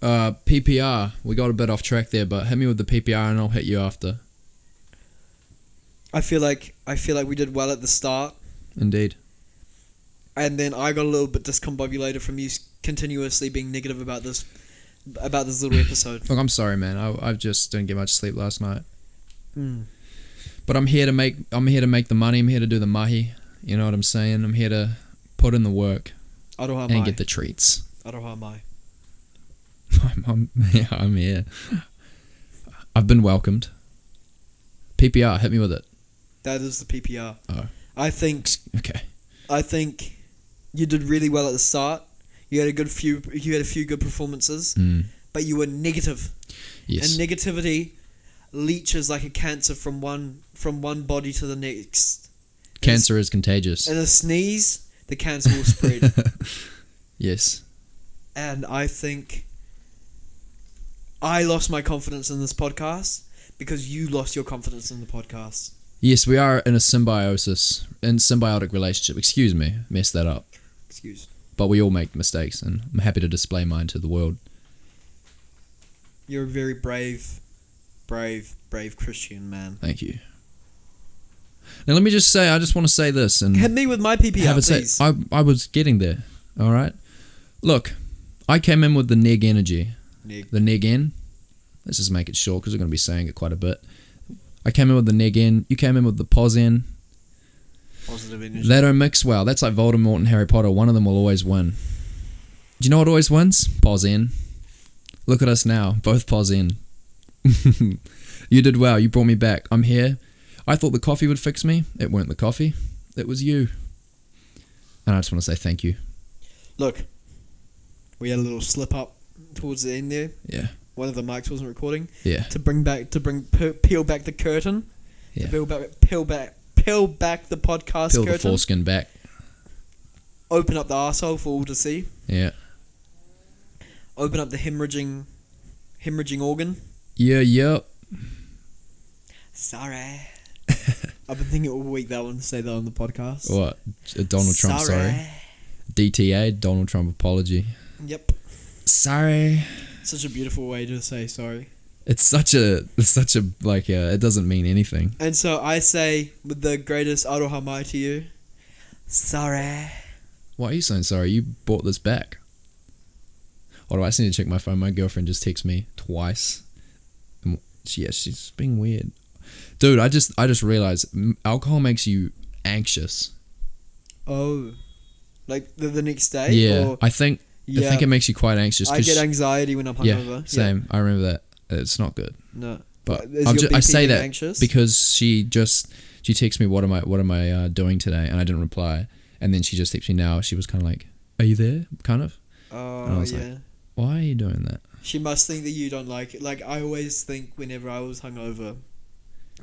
PPR. We got a bit off track there, but hit me with the PPR and I'll hit you after. I feel like we did well at the start. Indeed. And then I got a little bit discombobulated from you continuously being negative about this little episode. Look, I'm sorry, man. I just didn't get much sleep last night. But I'm here to make the money. I'm here to do the mahi. You know what I'm saying? I'm here to put in the work Aroha and mai. get the treats. Aroha mai. I'm here. I've been welcomed. PPR, hit me with it. That is the PPR. Oh. I think you did really well at the start. You had a few good performances, but you were negative. Yes. And negativity leeches like a cancer from one body to the next. Cancer is contagious. In a sneeze, the cancer will spread. Yes. And I think I lost my confidence in this podcast because you lost your confidence in the podcast. Yes, we are in a symbiotic relationship. Excuse me, messed that up. But we all make mistakes, and I'm happy to display mine to the world. You're a very brave Christian man. Thank you. Now let me just say, I just want to say this and hit me with my PPR, please. I was getting there. All right. Look, I came in with the neg energy. The NegEn. Let's just make it short because we're going to be saying it quite a bit. I came in with the NegEn. You came in with the PosEn. Positive energy. They don't mix well. That's like Voldemort and Harry Potter. One of them will always win. Do you know what always wins? PosEn. Look at us now. Both PosEn. You did well. You brought me back. I'm here. I thought the coffee would fix me. It weren't the coffee. It was you. And I just want to say thank you. Look, we had a little slip up towards the end there. Yeah. One of the mics wasn't recording. Yeah. To peel back the curtain. Yeah. To peel back the podcast Peel curtain. the foreskin back. Open up the arsehole for all to see. Yeah. Open up the hemorrhaging organ. Yeah. Sorry. I've been thinking all week that one to say that on the podcast. What? Donald Trump, sorry. DTA, Donald Trump apology. Yep. Sorry. Such a beautiful way to say sorry. It's such a like it doesn't mean anything. And so I say with the greatest aroha mai to you, sorry. Why are you saying sorry? You brought this back. Oh, do I just need to check my phone? My girlfriend just texted me twice. And she's being weird. Dude, I just realized alcohol makes you anxious. Oh, like the next day? Yeah, or? I think it makes you quite anxious. I get anxiety when I'm hungover. Yeah, same. Yeah. I remember that. It's not good. No, but I say that anxious? because she texted me, what am I doing today, and I didn't reply, and then she just texted me now. She was kind of like, are you there? Kind of. Oh, and I was yeah. like, why are you doing that? She must think that you don't like it. Like, I always think whenever I was hungover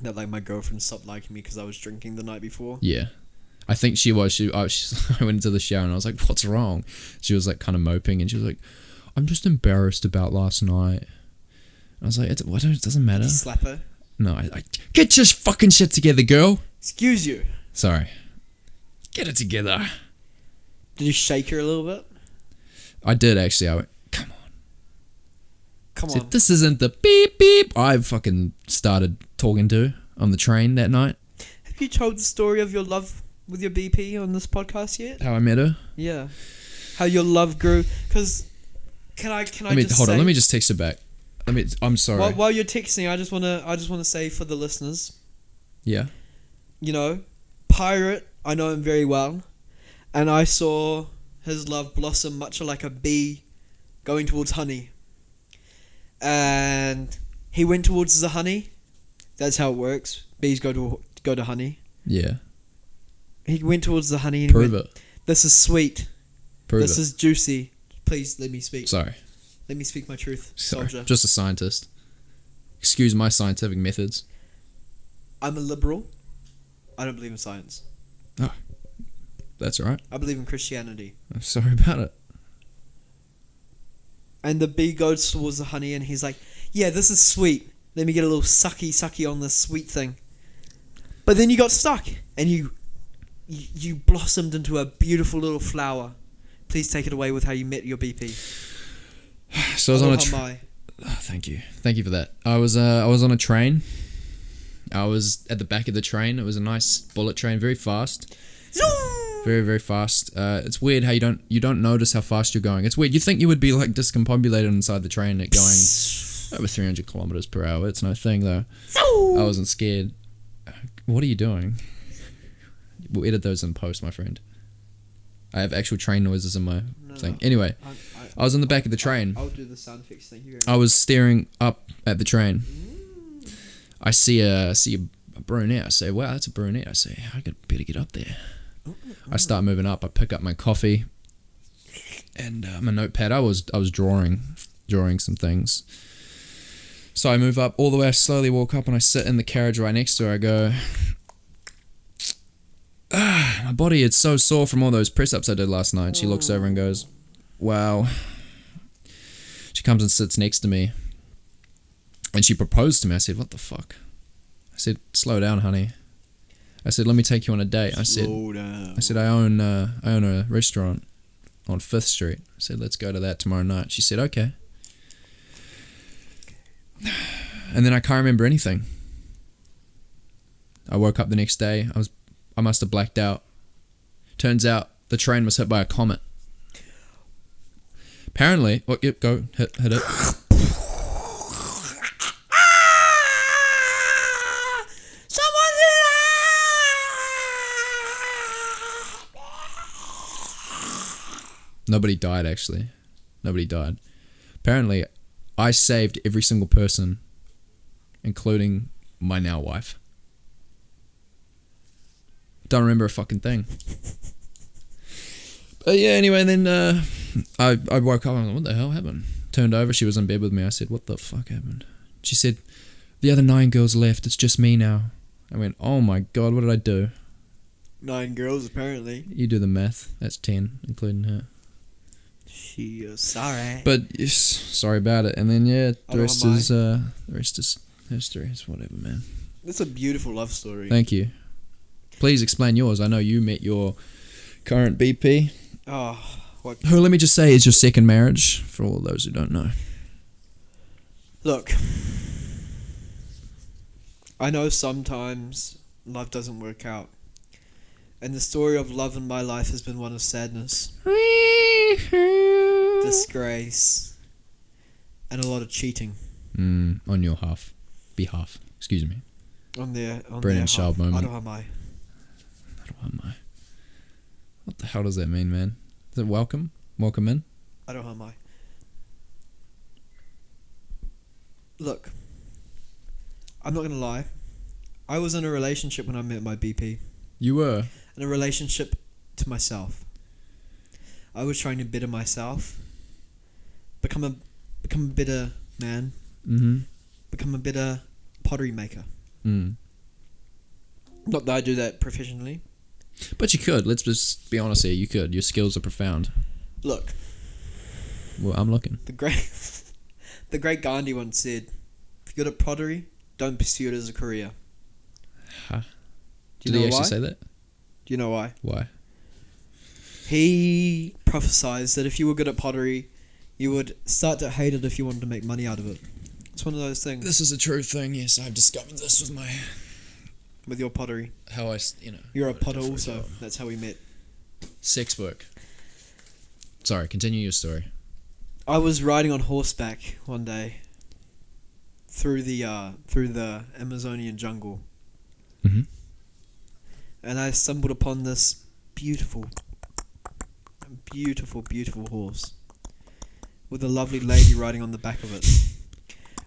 that like my girlfriend stopped liking me because I was drinking the night before. Yeah. I think she was. I went into the shower and I was like, what's wrong? She was like kind of moping and she was like, I'm just embarrassed about last night. And I was like, it doesn't matter. Did you slap her? No, I get your fucking shit together, girl. Excuse you. Sorry. Get it together. Did you shake her a little bit? I did actually. I went, come on. Come I said, on. this isn't the beep beep I fucking started talking to on the train that night. Have you told the story of your love with your BP on this podcast yet? How I met her. Yeah. How your love grew. Because, can I Let me, just hold say, on, let me just text her back. I'm sorry. While you're texting, I just wanna say for the listeners, Yeah. you know, Pirate, I know him very well, and I saw his love blossom much like a bee going towards honey. And he went towards the honey. That's how it works. Bees go to honey. Yeah. He went towards the honey and Prove he went, it. this is sweet. Prove This it. is juicy. Please let me speak. Sorry. Let me speak my truth, Sorry. soldier. Just a scientist. Excuse my scientific methods. I'm a liberal. I don't believe in science. That's all right. I believe in Christianity. I'm sorry about it. And the bee goes towards the honey and he's like, yeah, this is sweet. Let me get a little sucky on this sweet thing. But then you got stuck and you blossomed into a beautiful little flower. Please take it away with how you met your BP. So I was on a thank you for that. I was on a train. I was at the back of the train. It was a nice bullet train, very fast. Very, very fast. It's weird how you don't notice how fast you're going. It's weird. You think you would be like discombobulated inside the train at going over 300 kilometers per hour. It's no thing though. I wasn't scared. What are you doing? We'll edit those in post, my friend. I have actual train noises in my thing. Anyway, I was on the back of the train. I'll do the sound effects thing here. I was staring up at the train. I see a brunette. I say, wow, that's a brunette. I say, I better get up there. I start moving up. I pick up my coffee and my notepad. I was drawing some things. So I move up all the way. I slowly walk up and I sit in the carriage right next to her. I go, my body is so sore from all those press-ups I did last night. She looks over and goes, wow. She comes and sits next to me and she proposed to me. I said, what the fuck? I said, slow down, honey. I said, let me take you on a date. I said, I own a restaurant on 5th Street. I said, let's go to that tomorrow night. She said, okay. And then I can't remember anything. I woke up the next day. I must have blacked out. Turns out the train was hit by a comet. Apparently, hit it. Nobody died, actually. Nobody died. Apparently, I saved every single person, including my now wife. Don't remember a fucking thing. But yeah, anyway, then I woke up and I was like, what the hell happened? Turned over, she was in bed with me. I said, what the fuck happened? She said, the other 9 girls left. It's just me now. I went, oh my god, what did I do? 9 girls, apparently. You do the math. That's 10, including her. She is sorry. But yes, sorry about it. And then yeah, the rest is history. It's whatever, man. It's a beautiful love story. Thank you. Please explain yours. I know you met your current BP. Oh, what? Who, let me just say, is your second marriage for all those who don't know. Look, I know sometimes love doesn't work out. And the story of love in my life has been one of sadness, disgrace, and a lot of cheating. On your behalf. Excuse me. On their Brennan Schaub moment. Arohamai. What the hell does that mean, man? Is it welcome? Welcome in? Arohamai. Look, I'm not gonna lie. I was in a relationship when I met my BP. You were? In a relationship to myself. I was trying to better myself, become a better man, become a better pottery maker. Not that I do that professionally. But you could. Let's just be honest here. You could. Your skills are profound. Look. Well, I'm looking. The great Gandhi once said, if you're good at pottery, don't pursue it as a career. Huh? Did he actually say that? Do you know why? Why? He prophesized that if you were good at pottery, you would start to hate it if you wanted to make money out of it. It's one of those things. This is a true thing. Yes, I've discovered this With your pottery. how I. You're a potter also. That's how we met. Sex work. Sorry, continue your story. I was riding on horseback one day through the Amazonian jungle, Mm-hmm. and I stumbled upon this beautiful horse with a lovely lady riding on the back of it,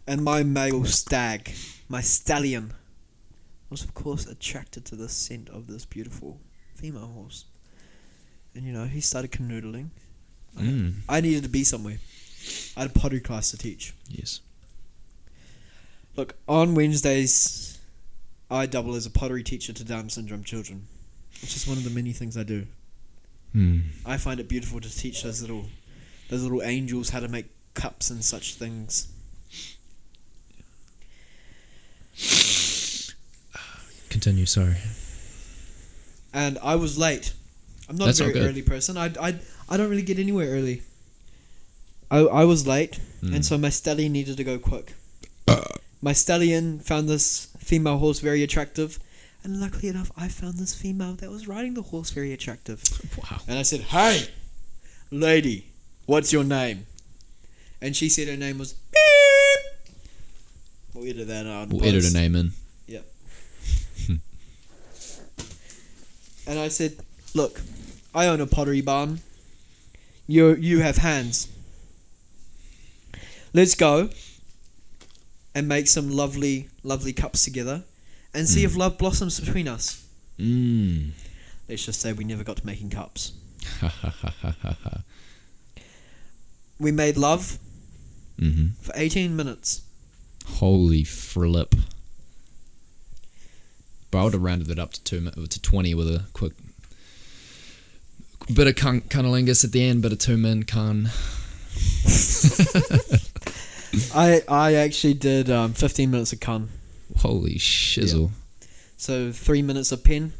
and my male stag, my stallion, was of course attracted to the scent of this beautiful female horse, and he started canoodling. I needed to be somewhere. I had a pottery class to teach. Yes. Look, on Wednesdays, I double as a pottery teacher to Down syndrome children, which is one of the many things I do. I find it beautiful to teach those little angels how to make cups and such things. Continue. Sorry. And I was late. I'm not That's a all very good. early person. I don't really get anywhere early. I was late, and so my stallion needed to go quick. My stallion found this female horse very attractive, and luckily enough, I found this female that was riding the horse very attractive. Wow. And I said, "Hey, lady, what's your name?" And she said her name was Beep. We'll edit that out. We'll edit her name in. Yep. And I said, "Look, I own a pottery barn. You have hands. Let's go and make some lovely, lovely cups together and see if love blossoms between us." Let's just say we never got to making cups. We made love for 18 minutes. Holy flip. But I would have rounded it up to 20 with a quick bit of cunnilingus at the end, bit of 2 min cun. I actually did 15 minutes of cun. Holy shizzle. Yeah. So 3 minutes of pen.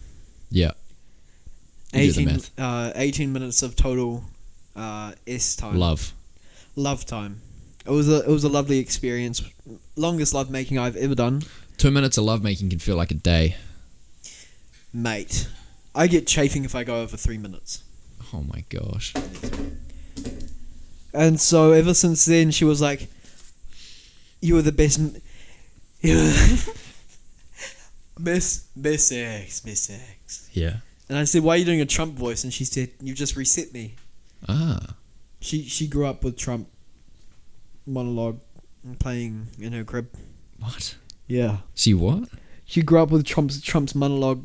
Yeah. 18 minutes of total S time. Love time. It was a lovely experience. Longest love making I've ever done. 2 minutes of love making can feel like a day. Mate, I get chafing if I go over 3 minutes. Oh my gosh. And so ever since then, she was like, "You were the best. Best sex. Yeah. And I said, "Why are you doing a Trump voice?" And she said, "You just reset me." Ah. She grew up with Trump monologue playing in her crib. What? Yeah. She what? She grew up with Trump's monologue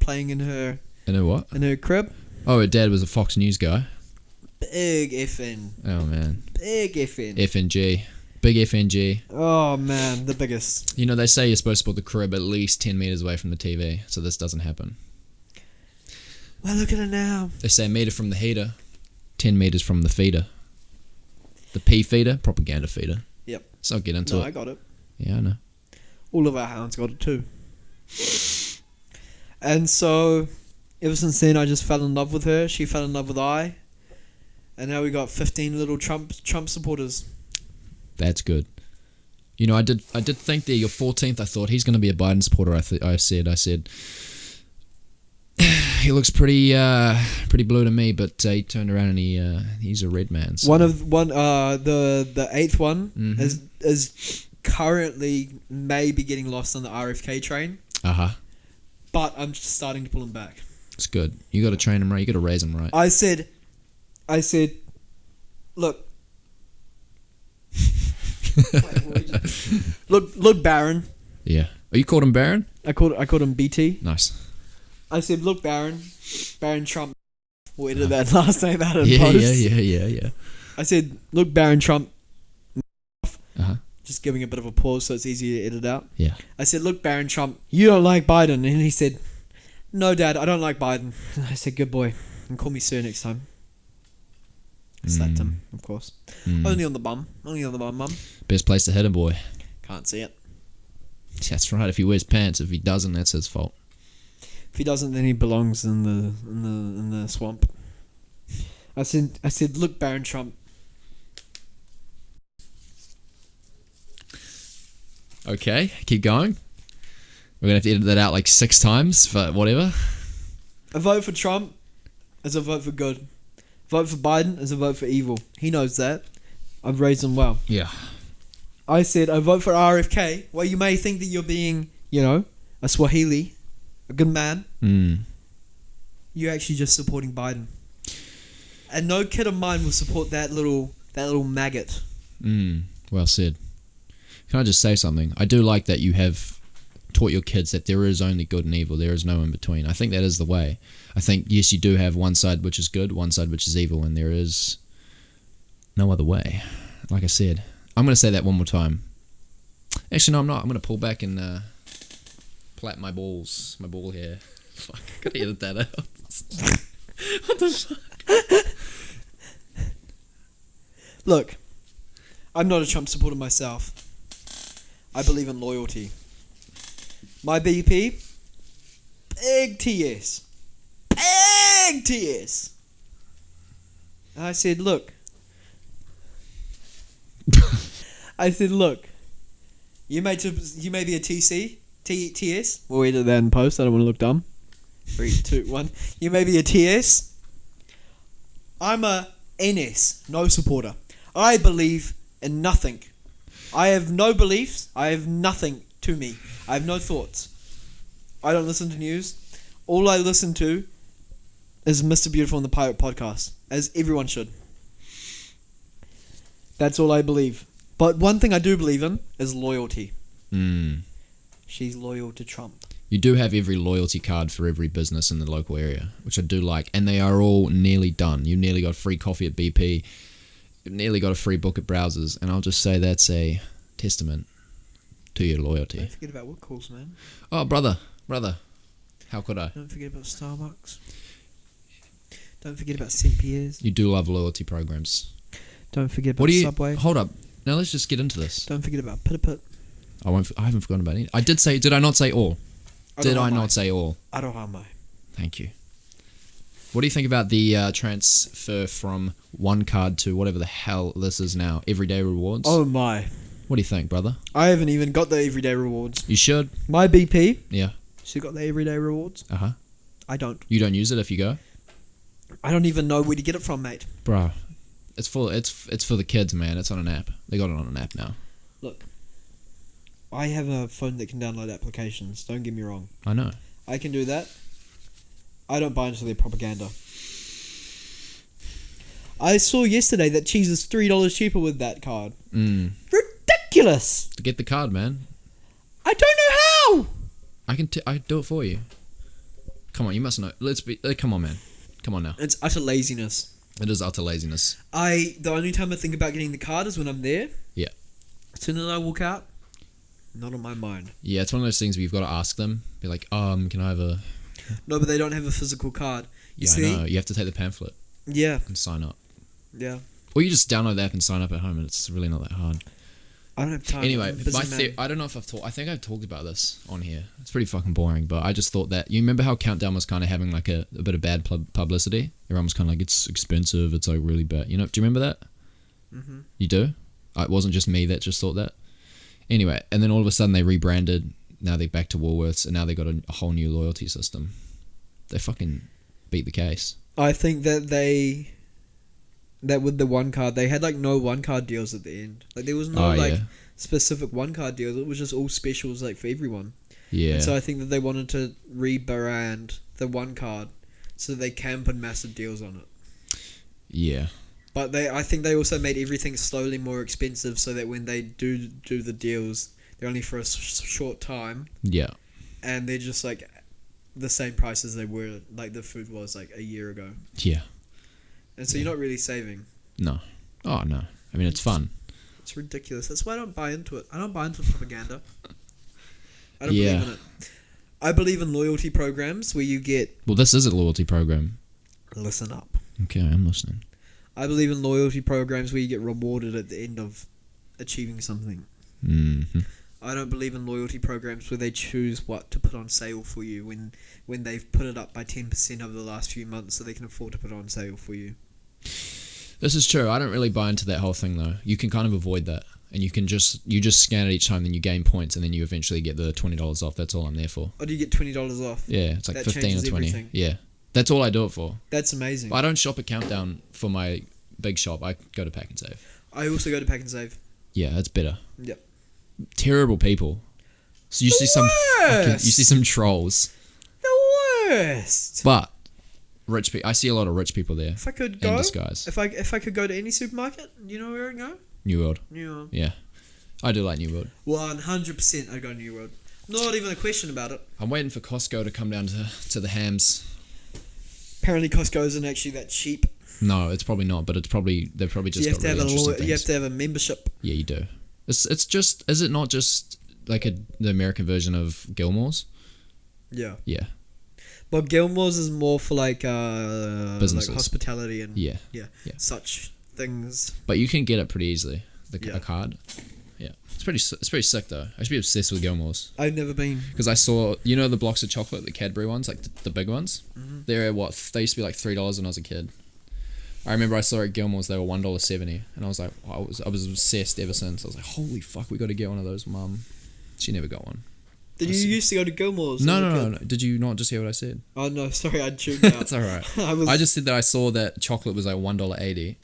playing in her what? in her crib. Oh, her dad was a Fox News guy. Big FN. Oh man. Big FN. FNG. Big FNG. Oh man, the biggest. You know, they say you're supposed to put the crib at least 10 meters away from the TV, so this doesn't happen. Well, look at it now. They say a meter from the heater, 10 meters from the feeder. The P feeder, propaganda feeder. Yep. So I'll get into No, it. I got it. Yeah, I know. All of our hounds got it too. And so, ever since then, I just fell in love with her. She fell in love with I. And now we got 15 little Trump supporters. That's good. You know, I did think there, your 14th, I thought he's going to be a Biden supporter. I said, he looks pretty blue to me, but he turned around and he's a red man. So. The eighth one is currently maybe getting lost on the RFK train. But I'm just starting to pull him back. It's good. You got to train him right. You got to raise him right. I said, look. look, Baron. Yeah. Oh, you called him Baron? I called him BT. Nice. I said, look, Baron Trump. We'll edit that last name out of Yeah. post. I said, look, Baron Trump. Just giving a bit of a pause so it's easier to edit out. Yeah. I said, look, Baron Trump, you don't like Biden. And he said, no, Dad, I don't like Biden. And I said, good boy. And call me sir next time. I slapped him, of course. Only on the bum. Mum. Best place to hit him, boy. Can't see it. That's right. If he wears pants, if he doesn't, that's his fault. If he doesn't, then he belongs in the swamp. I said, look, Baron Trump. Okay, keep going. We're gonna have to edit that out like 6 times, but whatever. A vote for Trump is a vote for good. Vote for Biden is a vote for evil. He knows that. I've raised him well. Yeah. I said, I vote for RFK. Well, you may think that you're being, a Swahili, a good man. You're actually just supporting Biden. And no kid of mine will support that little maggot. Well said. Can I just say something? I do like that you have taught your kids that there is only good and evil. There is no in between. I think that is the way. I think, yes, you do have one side which is good, one side which is evil, and there is no other way. Like I said, I'm going to say that one more time. Actually, no, I'm not. I'm going to pull back and plait my ball hair. Fuck, I got to edit that out. What the fuck? Look, I'm not a Trump supporter myself. I believe in loyalty. My BP, big TS. Big TS. And I said, look. You may be a TS. We'll edit that in post. I don't want to look dumb. 3, 2, 1. You may be a TS. I'm a NS, no supporter. I believe in nothing. I have no beliefs. I have nothing to me. I have no thoughts. I don't listen to news. All I listen to is Mr. Beautiful and the Pirate Podcast, as everyone should. That's all I believe. But one thing I do believe in is loyalty. She's loyal to Trump. You do have every loyalty card for every business in the local area, which I do like, and they are all nearly done. You nearly got free coffee at BP. You've nearly got a free book at Browsers, and I'll just say that's a testament to your loyalty. Don't forget about what calls, man. Oh, brother, how could I? Don't forget about Starbucks. Don't forget about St. Pierre's. You do love loyalty programs. Don't forget about Subway. Hold up. Now let's just get into this. Don't forget about Pit. I haven't forgotten about any. Did I not say all? Did I not say all? Arohame. Thank you. What do you think about the transfer from one card to whatever the hell this is now? Everyday rewards? Oh my. What do you think, brother? I haven't even got the everyday rewards. You should. My BP. Yeah. She got the everyday rewards. Uh-huh. I don't. You don't use it if you go? I don't even know where to get it from, mate. Bro, it's for the kids, man. It's on an app. They got it on an app now. Look, I have a phone that can download applications. Don't get me wrong. I know. I can do that. I don't buy into their propaganda. I saw yesterday that cheese is $3 cheaper with that card. Ridiculous! To get the card, man. I don't know how! I do it for you. Come on, you must know. Come on, man. Come on now. It's utter laziness. It is utter laziness. The only time I think about getting the card is when I'm there. Yeah. As soon as I walk out, not on my mind. Yeah, it's one of those things where you've got to ask them. Be like, can I have a... No, but they don't have a physical card. You see? see? I know. You have to take the pamphlet. Yeah. And sign up. Yeah. Or you just download the app and sign up at home, and it's really not that hard. I don't have time. Anyway, I don't know if I think I've talked about this on here. It's pretty fucking boring, but I just thought that... You remember how Countdown was kind of having like a bit of bad publicity? Everyone was kind of like, it's expensive, it's like really bad. Do you remember that? Mm-hmm. You do? It wasn't just me that just thought that. Anyway, and then all of a sudden they rebranded. Now they're back to Woolworths, and now they got a whole new loyalty system. They fucking beat the case. I think that that with the one card, they had like no one card deals at the end. Like there was no specific one card deals. It was just all specials like for everyone. Yeah. And so I think that they wanted to rebrand the one card so that they can put massive deals on it. Yeah. But I think they also made everything slowly more expensive so that when they do the deals, they're only for a short time. Yeah. And they're just like the same price as they were, like the food was like a year ago. Yeah. And so you're not really saving. No. Oh, no. I mean, it's fun. It's ridiculous. That's why I don't buy into it. I don't buy into propaganda. I don't believe in it. I believe in loyalty programs where you get... Well, this is a loyalty program. Listen up. Okay, I'm listening. I believe in loyalty programs where you get rewarded at the end of achieving something. Mm-hmm. I don't believe in loyalty programs where they choose what to put on sale for you when they've put it up by 10% over the last few months so they can afford to put it on sale for you. This is true. I don't really buy into that whole thing though. You can kind of avoid that, and you just scan it each time, then you gain points, and then you eventually get the $20 off. That's all I'm there for. Oh, do you get $20 off? Yeah, it's like That 15 or changes 20. everything. Yeah, that's all I do it for. That's amazing. But I don't shop at Countdown for my big shop. I go to Pack and Save. I also go to Pack and Save. Yeah, that's better. Yep. Terrible people. So you see some trolls. The worst. But rich people. I see a lot of rich people there. If I could In go, disguise. if I could go to any supermarket, you know where I'd go? New World. New World. Yeah, I do like New World. 100% I'd go New World. Not even a question about it. I'm waiting for Costco to come down to the hams. Apparently Costco isn't actually that cheap. No, it's probably not, but they've probably just You have got really interesting things. you have to have a membership. Yeah, you do. It's just, is it not just like the American version of Gilmore's? Yeah. Yeah. But Gilmore's is more for like Businesses. like hospitality and Yeah. such things. But you can get it pretty easily. Yeah. A card. Yeah. It's pretty sick though. I should be obsessed with Gilmore's. I've never been. Because I saw, you know the blocks of chocolate, the Cadbury ones, like the big ones? Mm-hmm. They're they used to be like $3 when I was a kid. I remember I saw at Gilmore's, they were $1.70, and I was like, I was obsessed ever since. I was like, holy fuck, we got to get one of those, Mum. She never got one. Did you used to go to Gilmore's? No. Did you not just hear what I said? Oh no, sorry, I tuned out. That's alright. I I just said that I saw that chocolate was like $1.80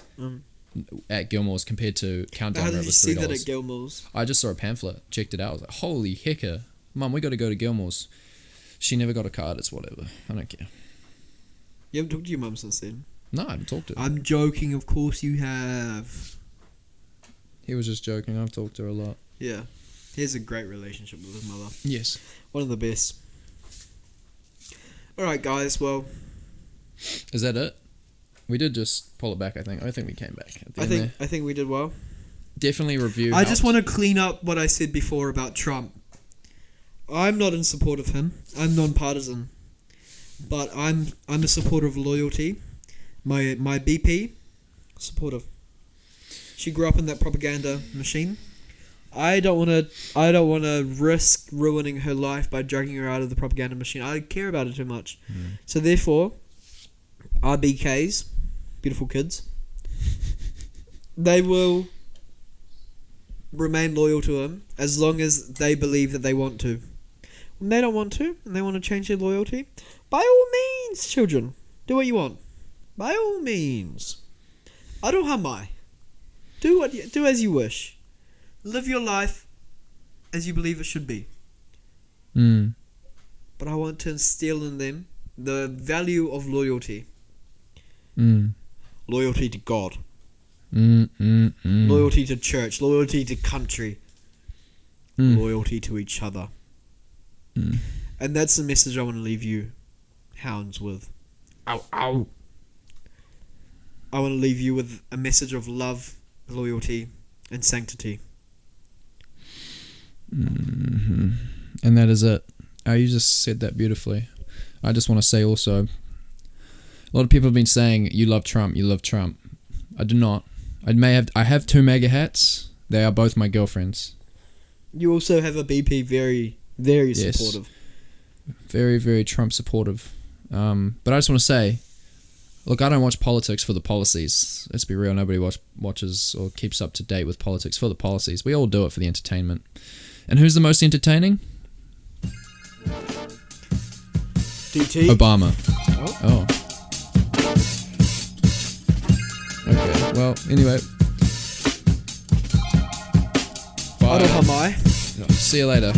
at Gilmore's compared to Countdown How where did it you was see $3. that at Gilmore's? I just saw a pamphlet, checked it out. I was like, holy hecker, Mum, we got to go to Gilmore's. She never got a card. It's whatever. I don't care. You haven't talked to your mum since then? No, I haven't talked to her. I'm joking. Of course you have. He was just joking. I've talked to her a lot. Yeah, he has a great relationship with his mother. Yes. One of the best. All right, guys. Well, Is that it? We did just pull it back. I think we came back. At the end there. I think we did well. Definitely review. I just want to clean up what I said before about Trump. I'm not in support of him. I'm non-partisan, but I'm a supporter of loyalty. My BP, supportive. She grew up in that propaganda machine. I don't want to risk ruining her life by dragging her out of the propaganda machine. I care about it too much. So therefore, our BKs, beautiful kids, they will remain loyal to him as long as they believe that they want to. When they don't want to and they want to change their loyalty, by all means, children, do what you want. By all means. Arohamai. Do as you wish. Live your life as you believe it should be. But I want to instill in them the value of loyalty. Loyalty to God. Loyalty to church. Loyalty to country. Loyalty to each other. And that's the message I want to leave you, hounds, with. Ow, ow. I want to leave you with a message of love, loyalty, and sanctity. And that is it. You just said that beautifully. I just want to say also, a lot of people have been saying, you love Trump. I do not. I have two MAGA hats. They are both my girlfriends. You also have a BP very, very supportive. Very, very Trump supportive. But I just want to say, look, I don't watch politics for the policies. Let's be real. Nobody watches or keeps up to date with politics for the policies. We all do it for the entertainment. And who's the most entertaining? DT. Obama. Oh. Okay. Well, anyway. Bye. Arohamai. See you later.